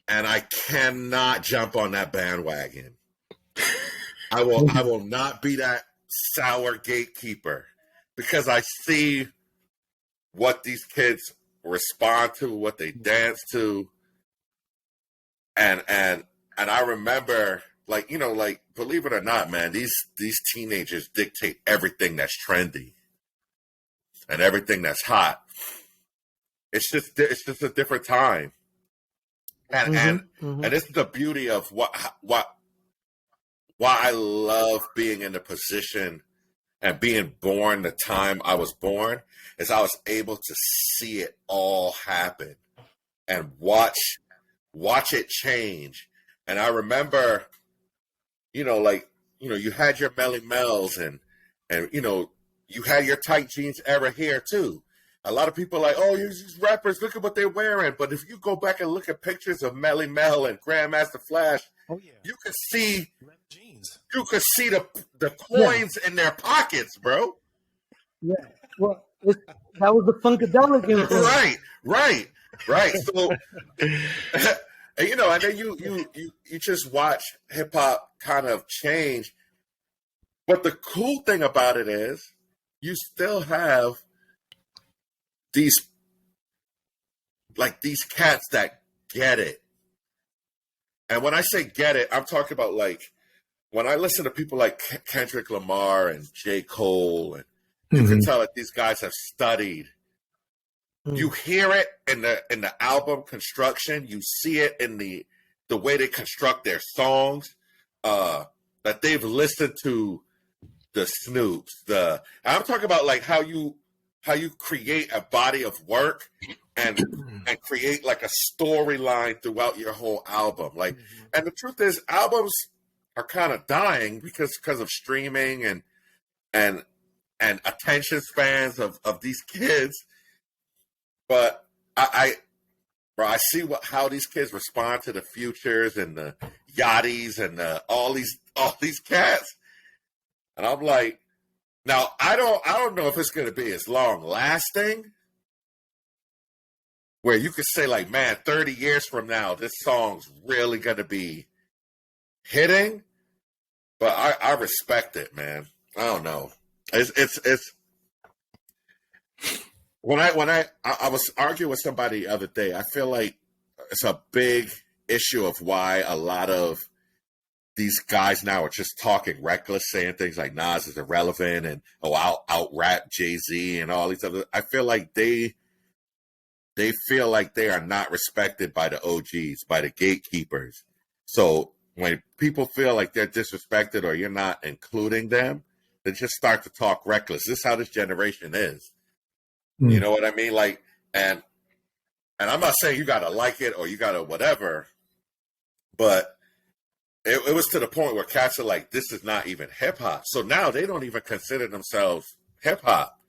I cannot jump on that bandwagon. I will not be that sour gatekeeper because I see what these kids respond to, what they dance to. And I remember, believe it or not, man, these teenagers dictate everything that's trendy and everything that's hot. It's just a different time, and this is the beauty of why I love being in the position and being born the time I was born is I was able to see it all happen and watch it change. And I remember, you had your Melly Mel's and you had your tight jeans era here too. A lot of people are like, oh, these rappers, look at what they're wearing. But if you go back and look at pictures of Melly Mel and Grandmaster Flash, you could see the coins in their pockets, bro. Yeah. Well, that was the Funkadelic influence. Right. So, and then you just watch hip hop kind of change. But the cool thing about it is you still have these cats that get it. And when I say get it, I'm talking about like when I listen to people like Kendrick Lamar and J. Cole, and you can tell that these guys have studied. You hear it in the album construction. You see it in the way they construct their songs. That they've listened to the Snoops. I'm talking about like how you create a body of work and create like a storyline throughout your whole album. Like, and the truth is, albums are kind of dying because of streaming and attention spans of these kids. But I see how these kids respond to the Futures and the Yachties and all these cats, and I'm like, now I don't know if it's going to be as long lasting, where you could say like, man, 30 years from now, this song's really going to be hitting. But I respect it, man. I don't know. It's when I was arguing with somebody the other day, I feel like it's a big issue of why a lot of these guys now are just talking reckless, saying things like Nas is irrelevant and I'll out rap Jay-Z and all these other. I feel like they feel like they are not respected by the OGs, by the gatekeepers. So when people feel like they're disrespected or you're not including them, they just start to talk reckless. This is how this generation is. You know what I mean? Like, and I'm not saying you gotta like it or you gotta whatever, but it was to the point where cats are like, this is not even hip hop. So now they don't even consider themselves hip hop,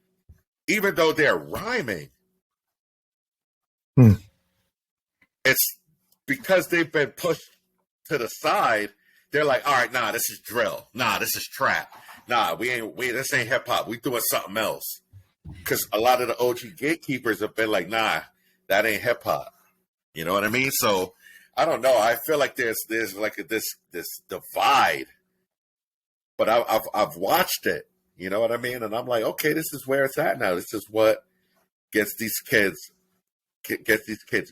even though they're rhyming. It's because they've been pushed to the side. They're like, all right, nah, this is drill. Nah, this is trap. Nah, this ain't hip hop. We doing something else. Because a lot of the OG gatekeepers have been like, nah, that ain't hip hop. You know what I mean? So I don't know. I feel like there's like this divide. But I've watched it. You know what I mean? And I'm like, okay, this is where it's at now. This is what gets these kids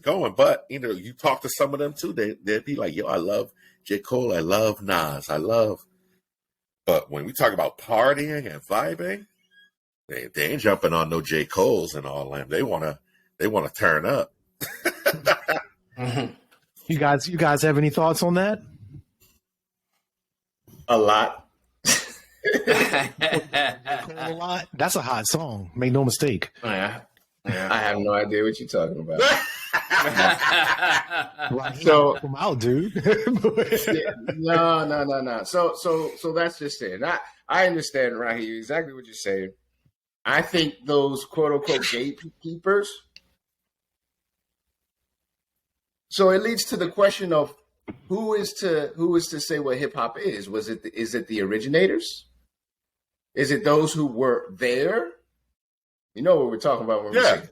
going. But you know, you talk to some of them too. They'd be like, yo, I love J. Cole. I love Nas. But when we talk about partying and vibing, they ain't jumping on no J. Cole's and all that. They wanna turn up. You guys have any thoughts on that? A lot. A lot. That's a hot song. Make no mistake. Yeah. I have no idea what you're talking about. Right. So I'm out, dude. No. So that's just it. I understand, Rahi, exactly what you're saying. I think those quote unquote gatekeepers. So it leads to the question of who is to say what hip hop is? Is it the originators? Is it those who were there? You know what we're talking about when we say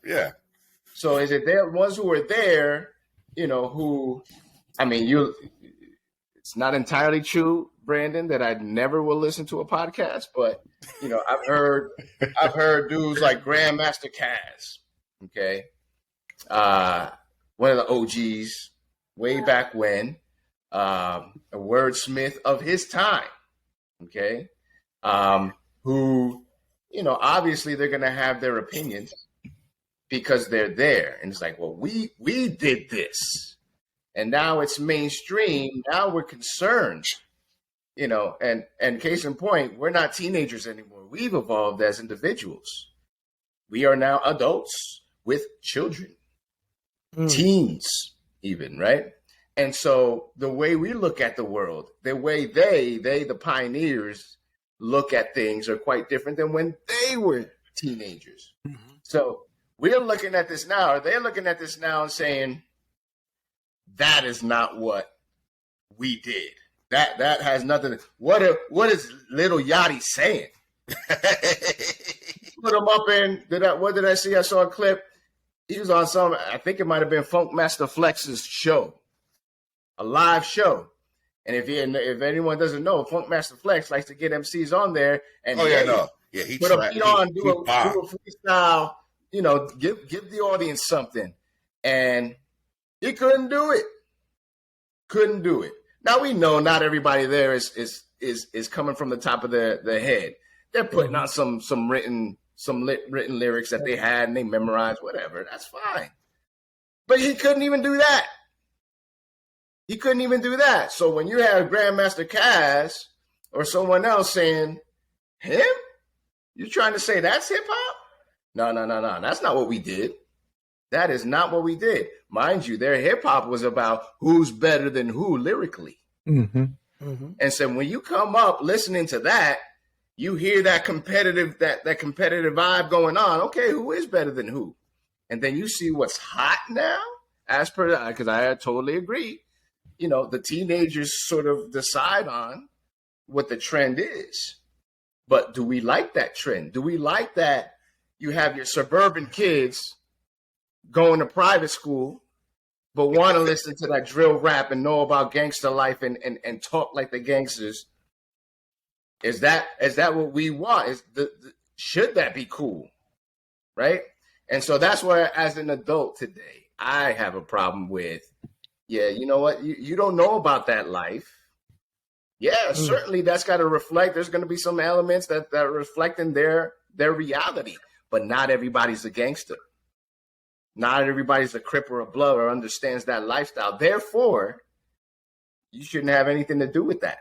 yeah. So is it the ones who were there, you know, who, I mean, it's not entirely true, Brandon, that I never will listen to a podcast, but, you know, I've heard dudes like Grandmaster Caz, okay? One of the OGs way back when, a wordsmith of his time, okay? Who, you know, obviously they're going to have their opinions because they're there. And it's like, well, we did this. And now it's mainstream. Now we're concerned, you know, and case in point, we're not teenagers anymore. We've evolved as individuals. We are now adults with children, teens even, right? And so the way we look at the world, the way they, the pioneers, look at things are quite different than when they were teenagers. So we're looking at this now, or they're looking at this now and saying, that is not what we did. That has nothing. What is Little Yachty saying? Put him up in. What did I see? I saw a clip. He was on some. I think it might have been Funk Master Flex's show, a live show, And if anyone doesn't know, Funkmaster Flex likes to get MCs on there and he put a beat on, do a freestyle, give the audience something. And he couldn't do it. Couldn't do it. Now we know not everybody there is coming from the top of their head. They're putting on some written lyrics that they had and they memorized, whatever. That's fine. But he couldn't even do that. He couldn't even do that. So when you have Grandmaster Caz or someone else saying, him? You trying to say that's hip hop? No. That's not what we did. That is not what we did. Mind you, their hip hop was about who's better than who lyrically. Mm-hmm. Mm-hmm. And so when you come up listening to that, you hear that competitive vibe going on. Okay, who is better than who? And then you see what's hot now, because I totally agree. The teenagers sort of decide on what the trend is. But do we like that trend? Do we like that you have your suburban kids going to private school, but want to listen to that drill rap and know about gangster life and talk like the gangsters? Is that what we want? Should that be cool? Right? And so that's where, as an adult today, I have a problem with, you know what? You don't know about that life. Yeah, certainly that's got to reflect. There's going to be some elements that reflect in their reality, but not everybody's a gangster. Not everybody's a Crip or a Blood or understands that lifestyle. Therefore, you shouldn't have anything to do with that.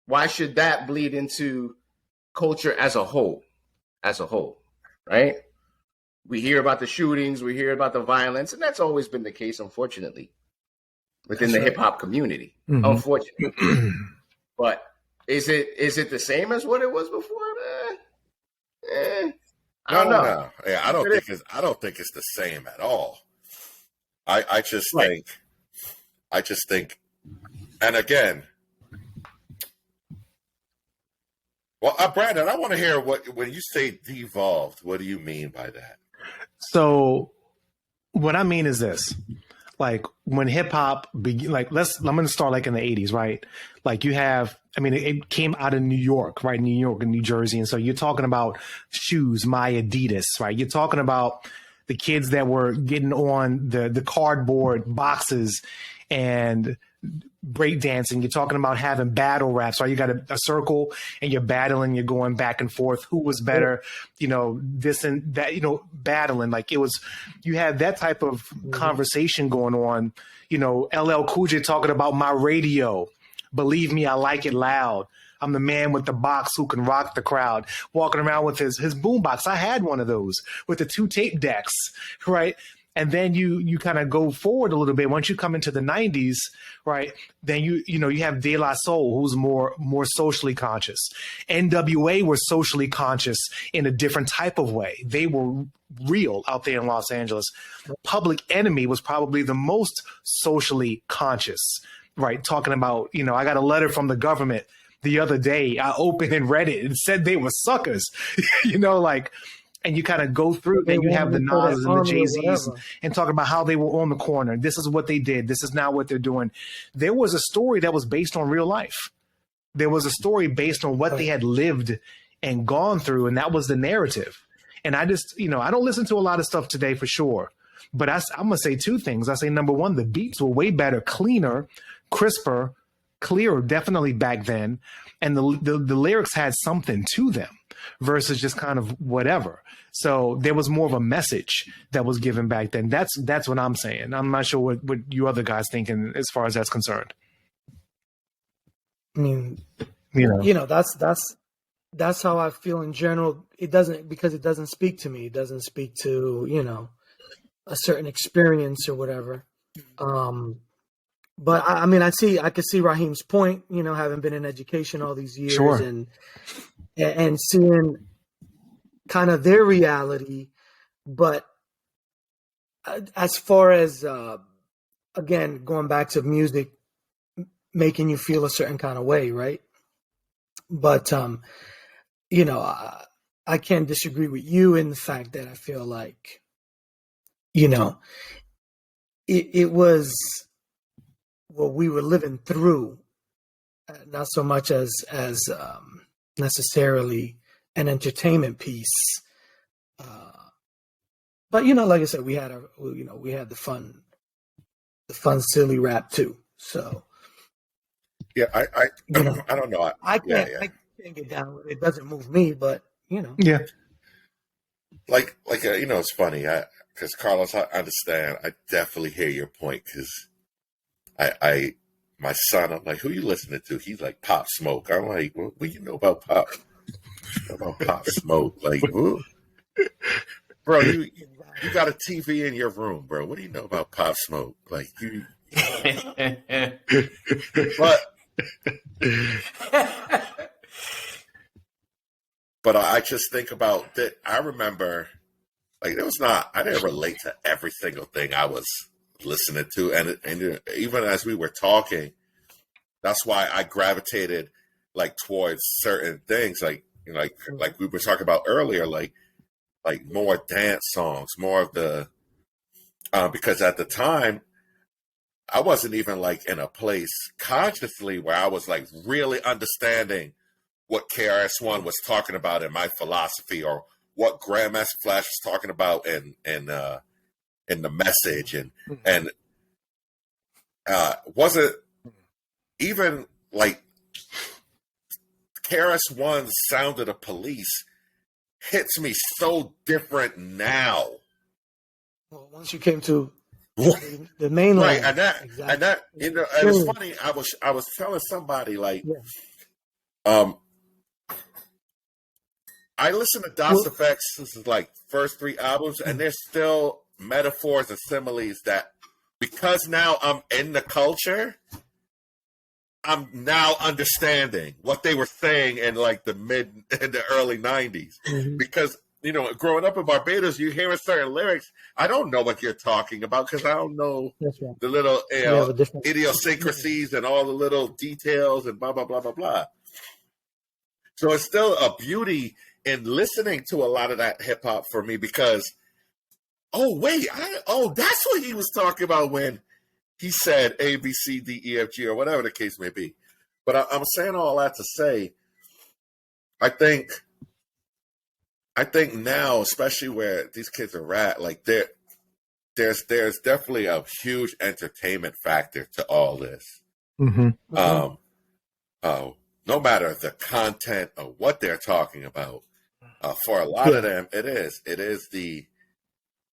Why should that bleed into culture as a whole? As a whole, right? We hear about the shootings, we hear about the violence, and that's always been the case, unfortunately, within the hip hop community. Mm-hmm. Unfortunately. But is it the same as what it was before? I don't know. No. Yeah, I don't think it's the same at all. I just think, and again, well, Brandon, I want to hear when you say devolved, what do you mean by that? So what I mean is this, like when hip hop I'm going to start like in the 80s, right? Like it came out of New York, right? New York and New Jersey. And so you're talking about shoes, my Adidas, right? You're talking about the kids that were getting on the cardboard boxes and breakdancing. You're talking about having battle raps, right? You got a circle and you're battling, you're going back and forth. Who was better? This and that, battling. Like you had that type of conversation going on. LL Cool J talking about my radio. Believe me, I like it loud. I'm the man with the box who can rock the crowd. Walking around with his boombox. I had one of those with the 2 tape decks, right? And then you kind of go forward a little bit. Once you come into the 90s, right, then you have De La Soul, who's more socially conscious. NWA were socially conscious in a different type of way. They were real out there in Los Angeles. Public Enemy was probably the most socially conscious, right? Talking about, I got a letter from the government the other day. I opened and read it and said they were suckers, and you kind of go through, then you have the Nas and the Jay-Z's and talking about how they were on the corner. This is what they did. This is now what they're doing. There was a story that was based on real life. There was a story based on what they had lived and gone through, and that was the narrative. And I just, I don't listen to a lot of stuff today for sure. But I'm going to say 2 things. I say, number one, the beats were way better, cleaner, crisper, clearer, definitely back then. And the lyrics had something to them versus just kind of whatever. So there was more of a message that was given back then. That's what I'm saying. I'm not sure what you other guys thinking as far as that's concerned. I mean, that's how I feel in general. It doesn't speak to me. It doesn't speak to, a certain experience or whatever. But I could see Raheem's point, having been in education all these years. Sure. and seeing kind of their reality. But as far as, again, going back to music, making you feel a certain kind of way, right? But, I can't disagree with you in the fact that I feel like, it was what we were living through not so much as necessarily an entertainment piece. But like I said, we had the fun silly rap too. So Yeah, I don't know. I can't get down with it. It doesn't move me, but Yeah. Like it's funny. Because Carlos, I understand. I definitely hear your point. Because my son, I'm like, who you listening to? He's like Pop Smoke. I'm like, what do you know about Pop? About Pop Smoke? Like, who? Bro, you got a TV in your room, bro. What do you know about Pop Smoke? Like you. But I just think about that. I remember, like, I didn't relate to every single thing I was listening to, and even as we were talking, that's why I gravitated like towards certain things, like we were talking about earlier, like more dance songs, more of the because at the time I wasn't even like in a place consciously where I was like really understanding what KRS-One was talking about in my philosophy, or what Grandmaster Flash was talking about in the message, and wasn't even like KRS-One's Sound of the Police hits me so different now. Well, once you came to the main line, right, and that and it's funny. I was telling somebody like, I listen to Das Effect's like first 3 albums, and there's still metaphors and similes that, because now I'm in the culture, I'm now understanding what they were saying in like the early 90s. Mm-hmm. Because, growing up in Barbados, you hear certain lyrics, I don't know what you're talking about because I don't know the little idiosyncrasies and all the little details and blah, blah, blah, blah, blah. So it's still a beauty in listening to a lot of that hip hop for me, because, that's what he was talking about when he said A, B, C, D, E, F, G, or whatever the case may be. But I'm saying all that to say, I think now, especially where these kids are at, like there's definitely a huge entertainment factor to all this. Mm-hmm. No matter the content or what they're talking about, for a lot of them, it is the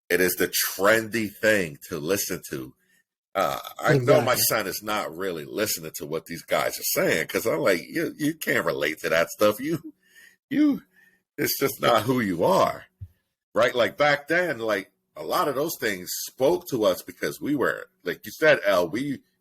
trendy thing to listen to. I know my son is not really listening to what these guys are saying, because I'm like, you can't relate to that stuff. You, it's just not who you are, right? Like back then, like a lot of those things spoke to us because we were, like you said,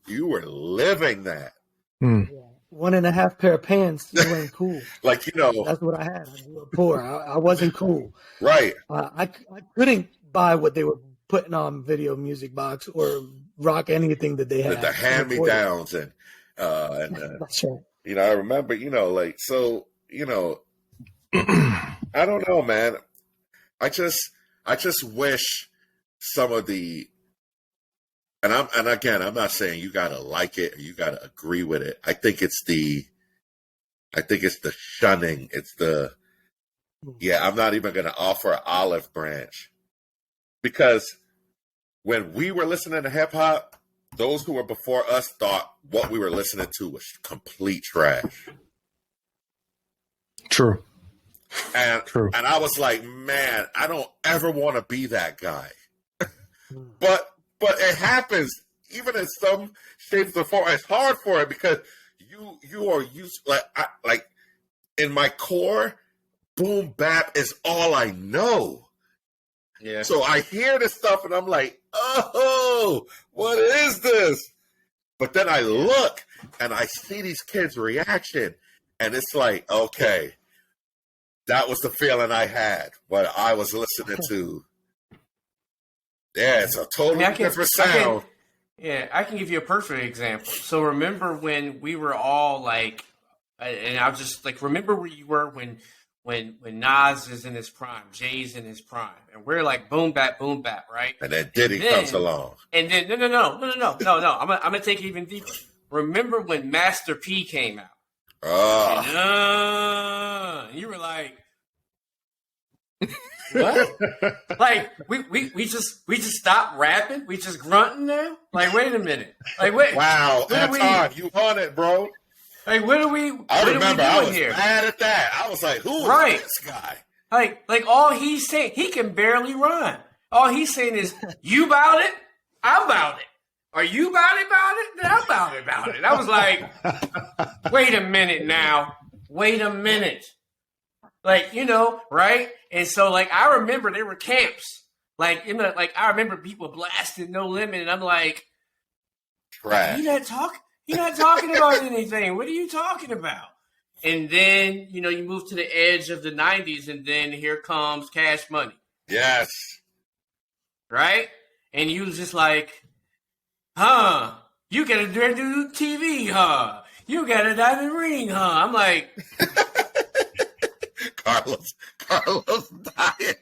you were living that. Mm. Yeah. 1.5 pair of pants, you ain't cool. Like, that's what I had. I grew up poor. I wasn't cool. Right. I couldn't buy what they were putting on Video Music Box or rock anything that they had. The hand-me-downs and that's right. I remember, like, so, I don't know, man. I just wish some of the, and again, I'm not saying you gotta like it or you gotta agree with it. I think it's the shunning. It's I'm not even gonna offer an olive branch, because when we were listening to hip hop, those who were before us thought what we were listening to was complete trash. True. And I was like, man, I don't ever want to be that guy. But it happens, even in some shapes or forms. It's hard for it because you are used, like in my core, boom bap is all I know. Yeah. So I hear this stuff and I'm like, oh, what is this? But then I look and I see these kids' reaction, and it's like, okay, that was the feeling I had when I was listening to. Yeah, it's a totally different sound. I can give you a perfect example. So remember when we were all like, and I was just like, remember where you were when Nas is in his prime, Jay's in his prime, and we're like boom bap, right? And then Diddy comes along. And then no. I'm gonna take it even deeper. remember when Master P came out? And you were like, what? Like we just stopped rapping? We just grunting now? Like, wait a minute. Like, wait. Wow, Anton, you on it, bro. Like, what are we I remember I was here? mad at that. I was like, who is this guy? Like all he's saying, he can barely rhyme. All he's saying is, you about it? I'm about it. Are you about it? Then I'm about it. I was like, wait a minute now. Wait a minute. Like, right? And so, like, I remember there were camps. Like, I remember people blasting No Limit, and I'm like, trash. You're not talking about anything. What are you talking about? And then, you move to the edge of the 90s, and then here comes Cash Money. Yes. Right? And you was just like, you got a do TV, you got a diamond ring, I'm like, Carlos dying.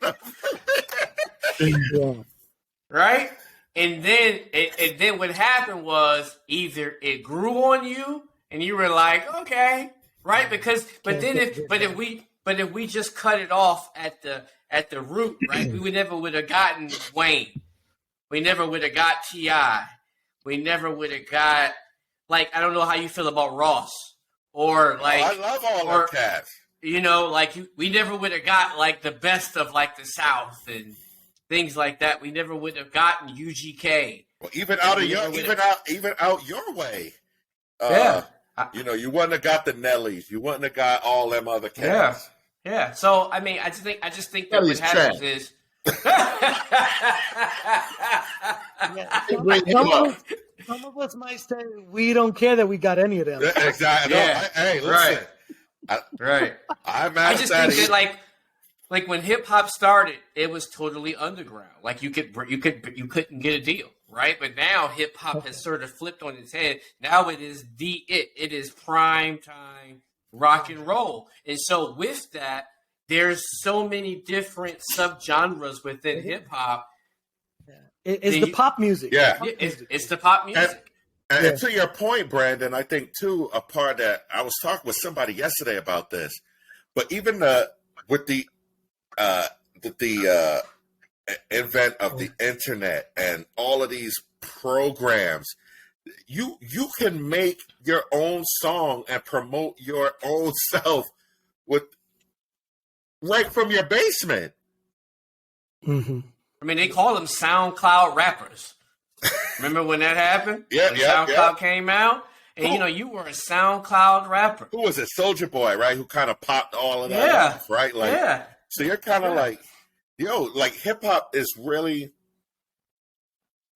Right? And then what happened was either it grew on you and you were like, okay, right? But if we just cut it off at the root, right? We never would have gotten Wayne. We never would have got T.I. We never would have got, like, I don't know how you feel about Ross or like. I love all our cats. We never would have got like the best of like the South and things like that. We never would have gotten UGK. Well, even out your way. You wouldn't have got the Nellies. You wouldn't have got all them other cats. Yeah. So I mean, I just think that what happens is. Some of us might say we don't care that we got any of them. Exactly. Yeah. Hey, listen. Right. I just think that like when hip hop started, it was totally underground. Like you couldn't get a deal, right? But now hip hop has sort of flipped on its head. Now it is it is prime time rock and roll. And so with that, there's so many different subgenres within hip hop. It's the pop music. Yeah. It's the pop music. And to your point, Brandon, I think too, a part that I was talking with somebody yesterday about this, but even with the advent of the internet and all of these programs, you can make your own song and promote your own self right from your basement. Mm-hmm. I mean, they call them SoundCloud rappers. Remember when that happened? When SoundCloud came out? And, you were a SoundCloud rapper. Who was it? Soulja Boy, right? Who kind of popped all of that off, right? Like, so you're kind of like, like hip-hop is really,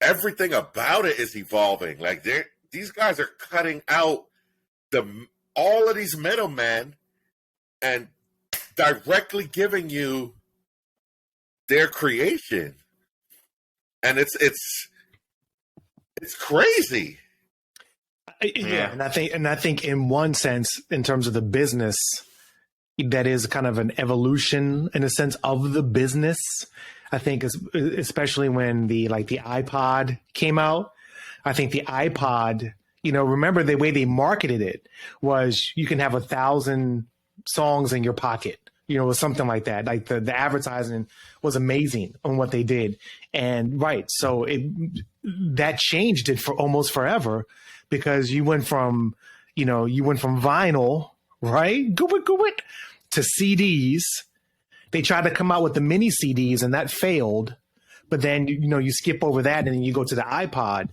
everything about it is evolving. Like, these guys are cutting out all of these middlemen and directly giving you their creation. And it's crazy. Yeah, and I think in one sense, in terms of the business, that is kind of an evolution in a sense of the business. I think especially when the iPod came out, I think the iPod, remember the way they marketed it was you can have 1,000 songs in your pocket. It was something like that. Like the advertising was amazing on what they did. And so that changed it for almost forever because you went from vinyl, right? Go it, to CDs. They tried to come out with the mini CDs and that failed. But then, you skip over that and then you go to the iPod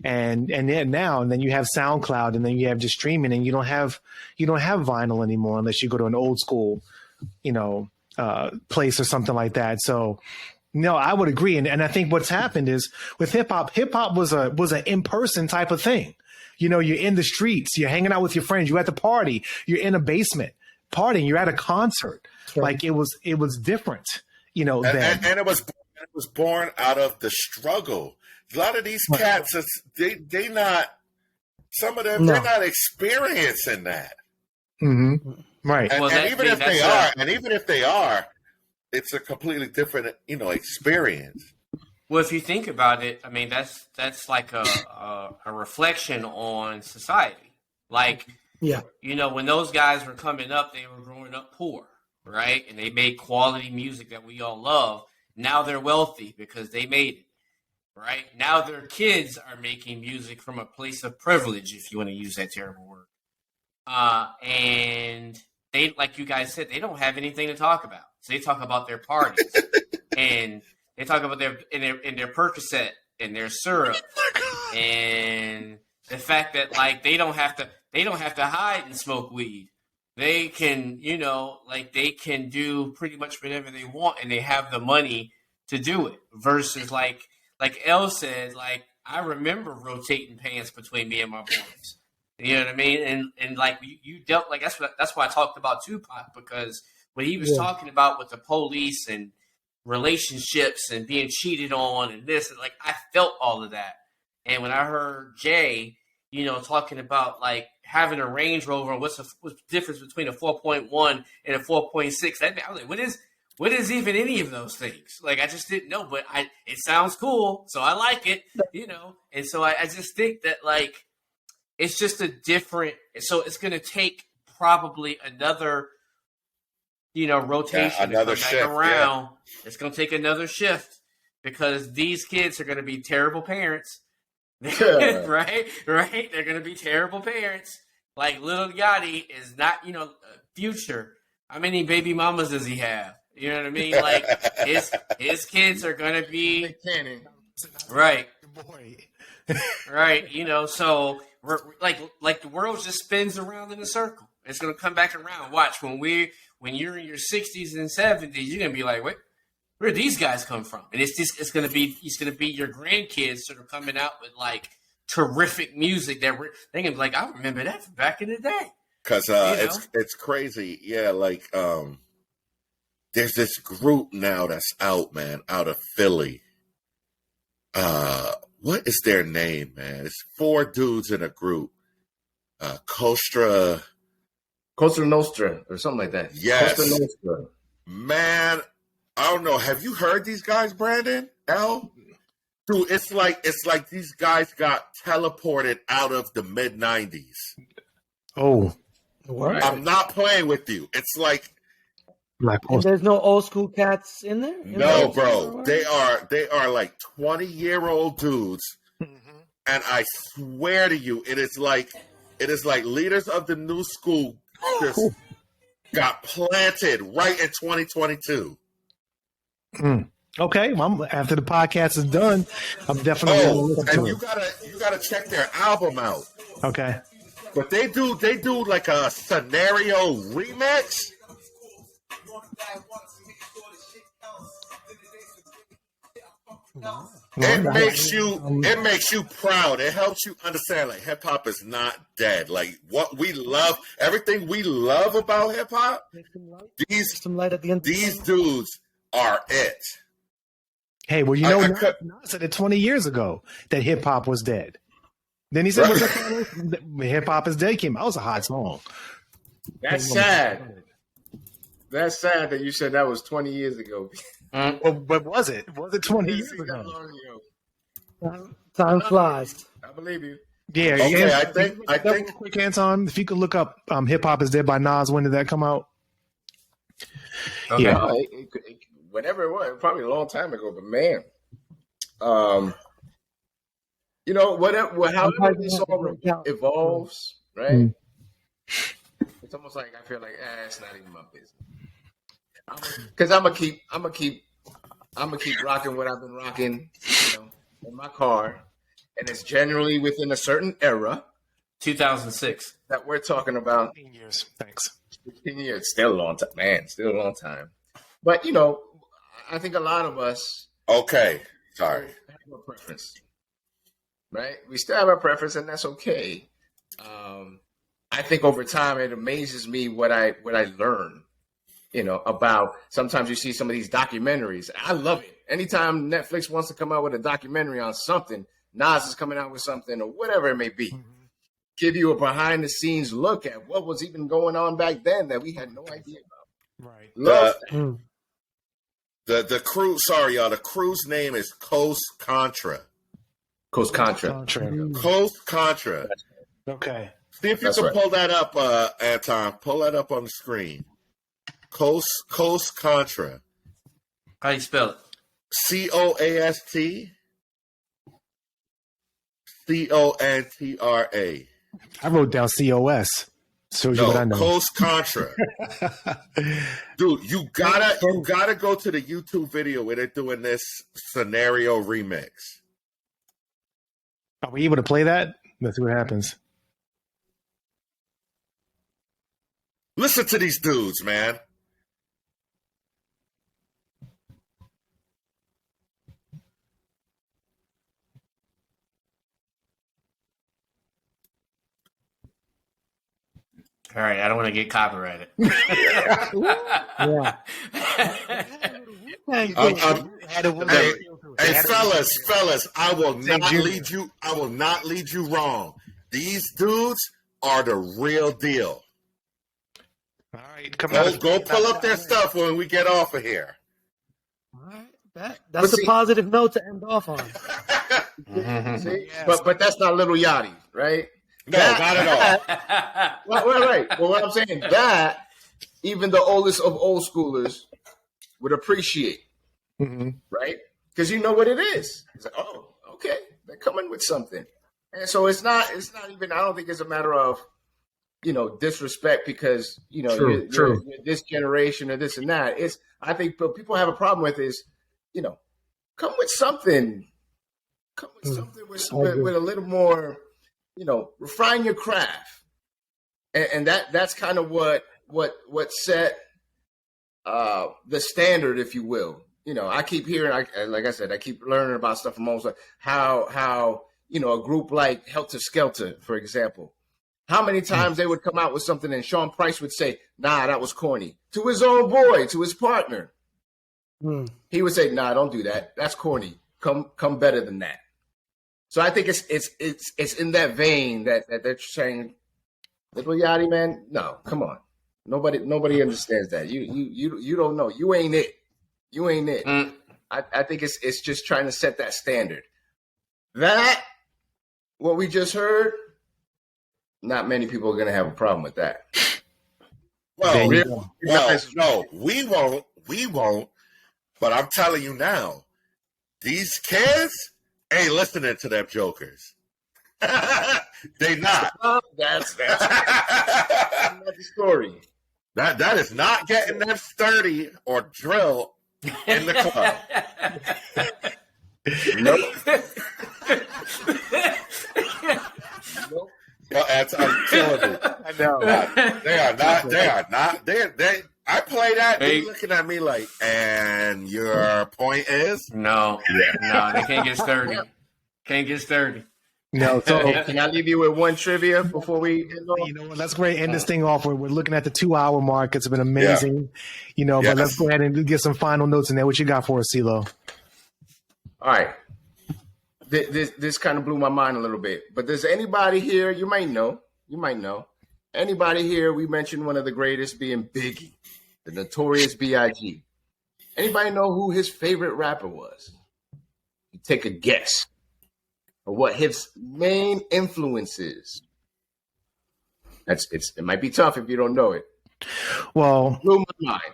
and then you have SoundCloud and then you have just streaming and you don't have vinyl anymore unless you go to an old school place or something like that. So, no, I would agree. And I think what's happened is with hip hop was an in-person type of thing. You're in the streets, you're hanging out with your friends, you're at the party, you're in a basement partying, you're at a concert. Sure. Like it was different, then. And it was born out of the struggle. A lot of these cats, they're not experiencing that. Mm-hmm. Right. And even if they are, it's a completely different, experience. Well, if you think about it, I mean, that's like a reflection on society. Like, Yeah. you know, when those guys were coming up, they were growing up poor, right? And they made quality music that we all love. Now they're wealthy because they made it, right? Now their kids are making music from a place of privilege, if you want to use that terrible word. And they, like you guys said, they don't have anything to talk about. So they talk about their parties and they talk about their Percocet and their syrup and the fact that like they don't have to hide and smoke weed. They can, you know, like they can do pretty much whatever they want and they have the money to do it. Versus like Elle said, like I remember rotating pants between me and my boys. You know what I mean? And like you dealt like that's why I talked about Tupac, because what he was talking about with the police and relationships and being cheated on and this, and like I felt all of that. And when I heard Jay, you know, talking about like having a Range Rover and what's the difference between a 4.1 and a 4.6, I was like, what is even any of those things? Like I just didn't know, but it sounds cool, so I like it, you know. And so I just think that like it's just a different. So it's going to take probably another, you know, rotation, another to come shift back around. Yeah. It's going to take another shift because these kids are going to be terrible parents, right? They're going to be terrible parents. Like Lil Yachty is not, you know, Future. How many baby mamas does he have? You know what I mean? Like his kids are going to be right. Right, you know, so we're like the world just spins around in a circle. It's gonna come back around. Watch when you're in your 60s and 70s, you're gonna be like, where these guys come from? And it's gonna be your grandkids that are coming out with like terrific music that they're gonna be like, I remember that from back in the day. Because it's crazy, yeah. Like there's this group now that's out, man, out of Philly. What is their name, man? It's 4 dudes in a group. Costa Nostra or something like that. Yes. Costa Nostra. Man, I don't know. Have you heard these guys, Brandon? L? Dude, it's like these guys got teleported out of the mid-90s. Oh. What? I'm not playing with you. It's like there's no old school cats in there? No, bro. They are like 20-year-old dudes. Mm-hmm. And I swear to you, it is like leaders of the new school just got planted right in 2022. Okay, well, after the podcast is done, I'm definitely gonna listen to it. You gotta check their album out. Okay. But they do like a scenario remix. It makes you proud. It helps you understand like hip hop is not dead. Like what we love, everything we love about hip hop. These dudes are it. Hey, well, you know, Nas said it 20 years ago that hip hop was dead. Then he said, "Hip hop is dead." Came out, it was a hot song. That's sad. That's sad that you said that was 20 years ago. Well, but was it? Was it 20 years ago? Time flies. I believe you. Yeah. Okay, I think. Quick, Anton, if you could look up "Hip Hop Is Dead" by Nas. When did that come out? Okay. Yeah, whenever it was, probably a long time ago. But man, you know, however this all evolves, right? Mm. It's almost like I feel like it's not even my business. Because I'm gonna keep rocking what I've been rocking, you know, in my car, and it's generally within a certain era. 2006 that we're talking about. 15 years. Thanks. 15 years, still a long time, man. Still a long time. But you know, I think a lot of us. Okay, sorry. Have a preference, right? We still have our preference, and that's okay. I think over time, it amazes me what I learn. You know, about sometimes you see some of these documentaries. I love it. Anytime Netflix wants to come out with a documentary on something, Nas is coming out with something or whatever it may be. Mm-hmm. Give you a behind the scenes look at what was even going on back then that we had no idea about. Right. The crew. Sorry, y'all. The crew's name is Coast Contra. Coast Contra. Coast Contra. Okay. See if you can pull that up, Anton. Pull that up on the screen. Coast Contra. How do you spell it? COAST CONTRA. I wrote down COS. So you what I No, know. Coast Contra. Dude, you gotta go to the YouTube video where they're doing this scenario remix. Are we able to play that? Let's see what happens. Listen to these dudes, man. All right, I don't want to get copyrighted. Yeah. Hey, fellas, I will not lead you wrong. These dudes are the real deal. All right, come Go pull up their stuff when we get off of here. All right. That's a positive note to end off on. See? But that's not Little Yachty, right? No, not at all. Right. Well, what I'm saying, that even the oldest of old schoolers would appreciate, right? Because you know what it is. It's like, oh, okay, they're coming with something. And so it's not even, I don't think it's a matter of, disrespect because, you're this generation or this and that. I think what people have a problem with is, come with something. Come with something with a little more, refine your craft. And that's kind of what set the standard, if you will. I keep hearing, like I said, I keep learning about stuff from almost how a group like Helter Skelter, for example, how many times they would come out with something and Sean Price would say, nah, that was corny. To his own boy, to his partner. He would say, nah, don't do that. That's corny. Come better than that. So I think it's in that vein that they're saying, Little Yachty, man, no, come on. Nobody understands that. You don't know. You ain't it. You ain't it. I think it's just trying to set that standard. That, what we just heard, not many people are going to have a problem with that. Well, no, we won't. But I'm telling you now, these kids ain't listening to them jokers. They not. That's another story. That is not getting them sturdy or drill in the club. Nope. Yo, I'm telling you. I know. They are not. I play that. They looking at me like, and your point is? No, they can't get sturdy. No, so Can I leave you with one trivia before we end off? you know what? Let's go ahead and end this thing off. We're looking at the 2-hour mark. It's been amazing, but let's go ahead and get some final notes in there. What you got for us, CeeLo? All right. This kind of blew my mind a little bit. But does anybody here, you might know, anybody here, we mentioned one of the greatest being Biggie, the Notorious B.I.G. Anybody know who his favorite rapper was? You take a guess of what his main influence is. It might be tough if you don't know it. Well, Blew my mind.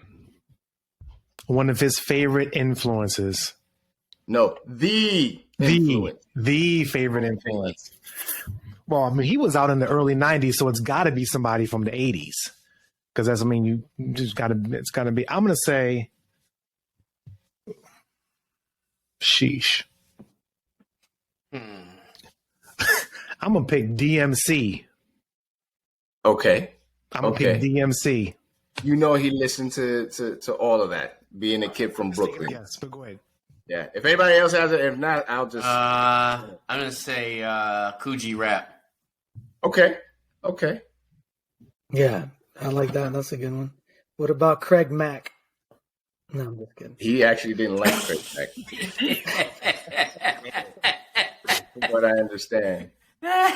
one of his favorite influences. No, the influence. The favorite influence. Well, I mean, he was out in the early 90s, so it's got to be somebody from the 80s. Because that's, you just got to, it's got to be, I'm going to say, sheesh. I'm going to pick DMC. Okay. I'm going to pick DMC. You know he listened to all of that, being a kid from Brooklyn. Yes, but go ahead. Yeah. If anybody else has it, if not, I'll just. I'm gonna say Coogee Rap. Okay. Yeah, I like that. That's a good one. What about Craig Mack? No, I'm just kidding. He actually didn't like Craig Mack, from what I understand. All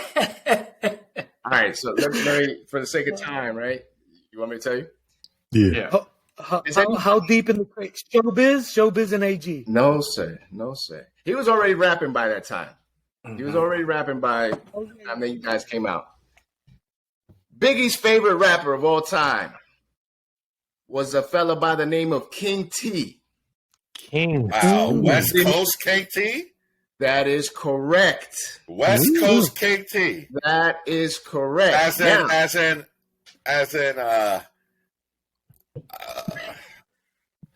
right, so let me, for the sake of time, right? You want me to tell you? Yeah. How deep in the crates? Showbiz and AG. No, sir. No, sir. He was already rapping by that time. He was already rapping by the time that you guys came out. Biggie's favorite rapper of all time was a fella by the name of King T. Wow, West Coast KT? That is correct. West Coast KT. That is correct. As in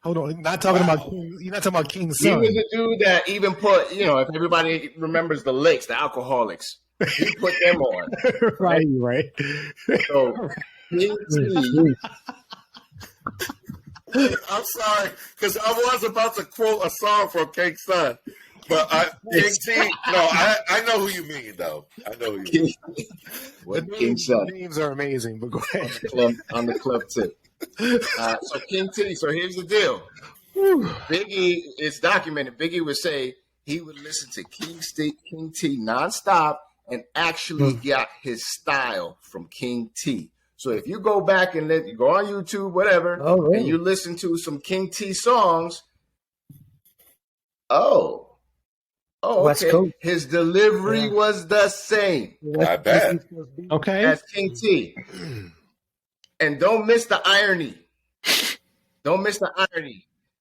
Hold on, not talking about King, you're not talking about King's he son. was the dude that even put, if everybody remembers the Licks, the Alcoholics, he put them on. right. So, King T. I'm sorry, because I was about to quote a song from King's son. But King T, no, I know who you mean, though. I know who you mean. What King's son? The names are amazing, but go ahead. On the club tip. So King T. So here's the deal. Biggie, it's documented. Biggie would say he would listen to King T nonstop and actually got his style from King T. So if you go back and you go on YouTube, whatever, and you listen to some King T songs, okay. His delivery was the same. I bet. Okay. As King T. And don't miss the irony.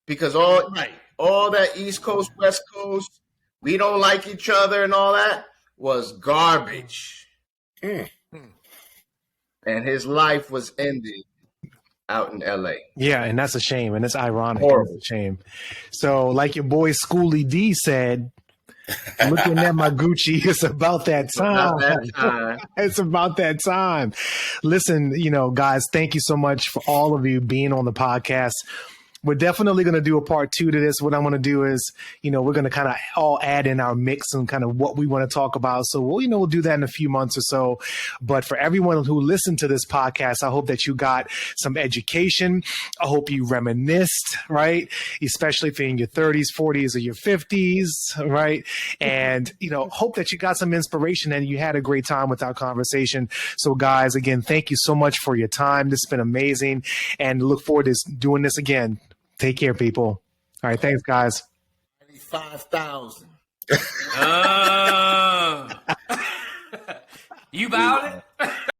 Because all that East Coast, West Coast, we don't like each other and all that was garbage. And his life was ended out in LA. Yeah, and that's a shame, and it's ironic. Horrible. It's a shame. So, like your boy Schoolie D said, looking at my Gucci, it's about that time. It's about that time. Listen, guys, thank you so much for all of you being on the podcast. We're definitely going to do a part 2 to this. What I'm going to do is, we're going to kind of all add in our mix and kind of what we want to talk about. So we'll do that in a few months or so. But for everyone who listened to this podcast, I hope that you got some education. I hope you reminisced, right? Especially if you're in your 30s, 40s, or your 50s, right? And, hope that you got some inspiration and you had a great time with our conversation. So guys, again, thank you so much for your time. This has been amazing and look forward to doing this again. Take care, people. All right. Thanks, guys. 95,000. You about it?